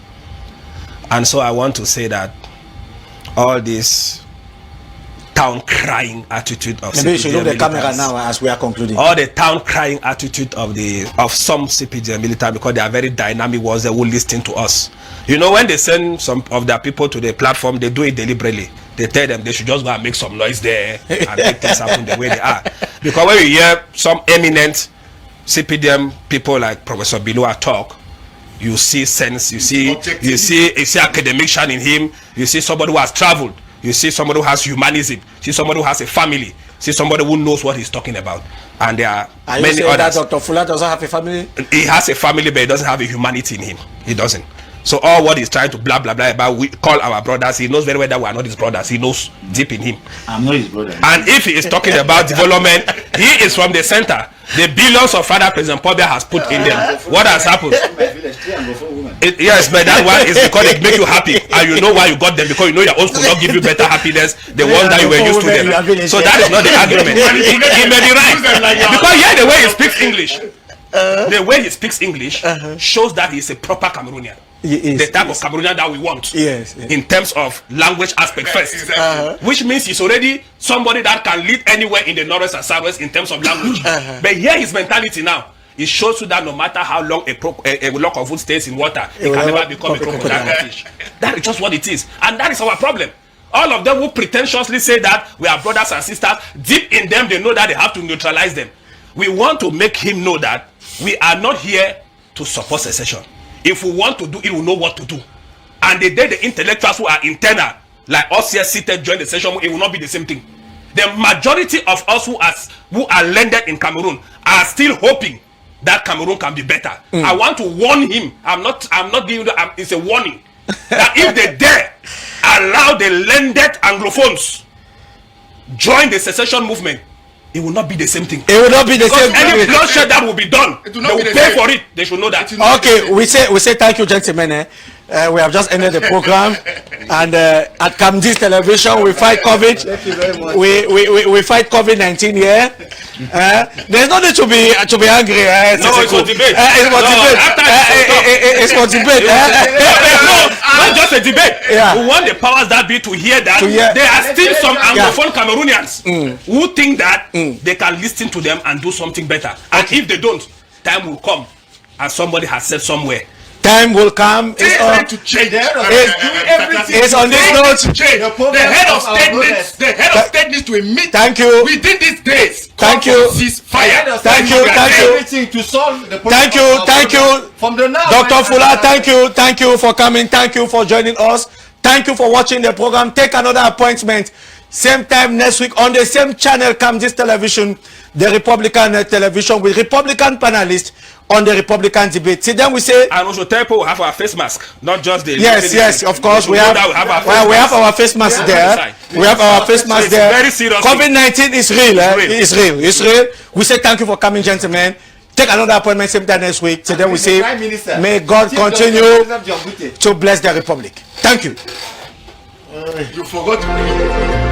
And so I want to say that all this town crying attitude of maybe you should look the camera militants, now as we are concluding. all the town crying attitude of some CPJ military, because they are very dynamic ones, they will listen to us. You know, when they send some of their people to the platform, they do it deliberately. They tell them they should just go and make some noise there and make things happen the way they are. Because when you hear some eminent CPDM people like Professor Bilua talk, you see sense, you see academician in him, you see somebody who has traveled, you see somebody who has humanism, see somebody who has a family, see somebody who knows what he's talking about. And there are many others. That Dr. Fuller doesn't have a family? He has a family, but he doesn't have a humanity in him. He doesn't. So all what he's trying to blah blah blah about, we call our brothers, he knows very well that we are not his brothers. He knows deep in him. I'm not his brother. And if he is talking about development, he is from the center. The billions of Father President Pobia has put in them. What has happened? Yes, but that one is because it make you happy, and you know why you got them, because you know your own school not give you better happiness the one that you were used to them. So that is not the argument. He may be right, because here the way he speaks English, the way he speaks English shows that he is a proper Cameroonian. The type of Cameroonian that we want. In terms of language aspect first, which means he's already somebody that can lead anywhere in the northwest and southwest in terms of language. But here his mentality now, it shows you that no matter how long a block of wood stays in water, it can never become a crocodile fish. That is just what it is, and that is our problem. All of them who pretentiously say that we are brothers and sisters, deep in them they know that they have to neutralize them. We want to make him know that we are not here to support secession. If we want to do it, we know what to do. And the day the intellectuals who are internal, like us here seated during the session, it will not be the same thing. The majority of us who are landed in Cameroon are still hoping that Cameroon can be better. I want to warn him. I'm not giving you it's a warning that if they dare allow the landed Anglophones join the secession movement, it will not be the same thing. It will not be the same thing. Any bloodshed that will be done, they will pay for it. They should know that. Okay, we say thank you, gentlemen. We have just ended the program, and at Camdis Television we fight COVID. We fight COVID-19 here. There's no need to be angry. No, it's for debate. It's for debate. Not just a debate. We want the powers that be to hear that there are still some Anglophone Cameroonians who think that they can listen to them and do something better. And if they don't, time will come, and somebody has said somewhere, time will come. It's on to change. It's on this note. The head of state needs to admit. Thank you. Within these days. Thank you. Ceasefire. Thank you. Everything to solve the problem. Thank you. From the now, Dr. Fuller, thank you for coming. Thank you for joining us. Thank you for watching the program. Take another appointment. Same time next week on the same channel, Camdis Television, the Republican television with Republican panelists. on the Republican debate. See, then we say, and also tell people we have our face mask, not just the. Yes, of course we have our face mask there. We have our face mask there. Very serious. COVID-19 is real. It's real. We say thank you for coming, gentlemen. Take another appointment same time next week. So then we say, may God continue to bless the Republic. Thank you. You forgot.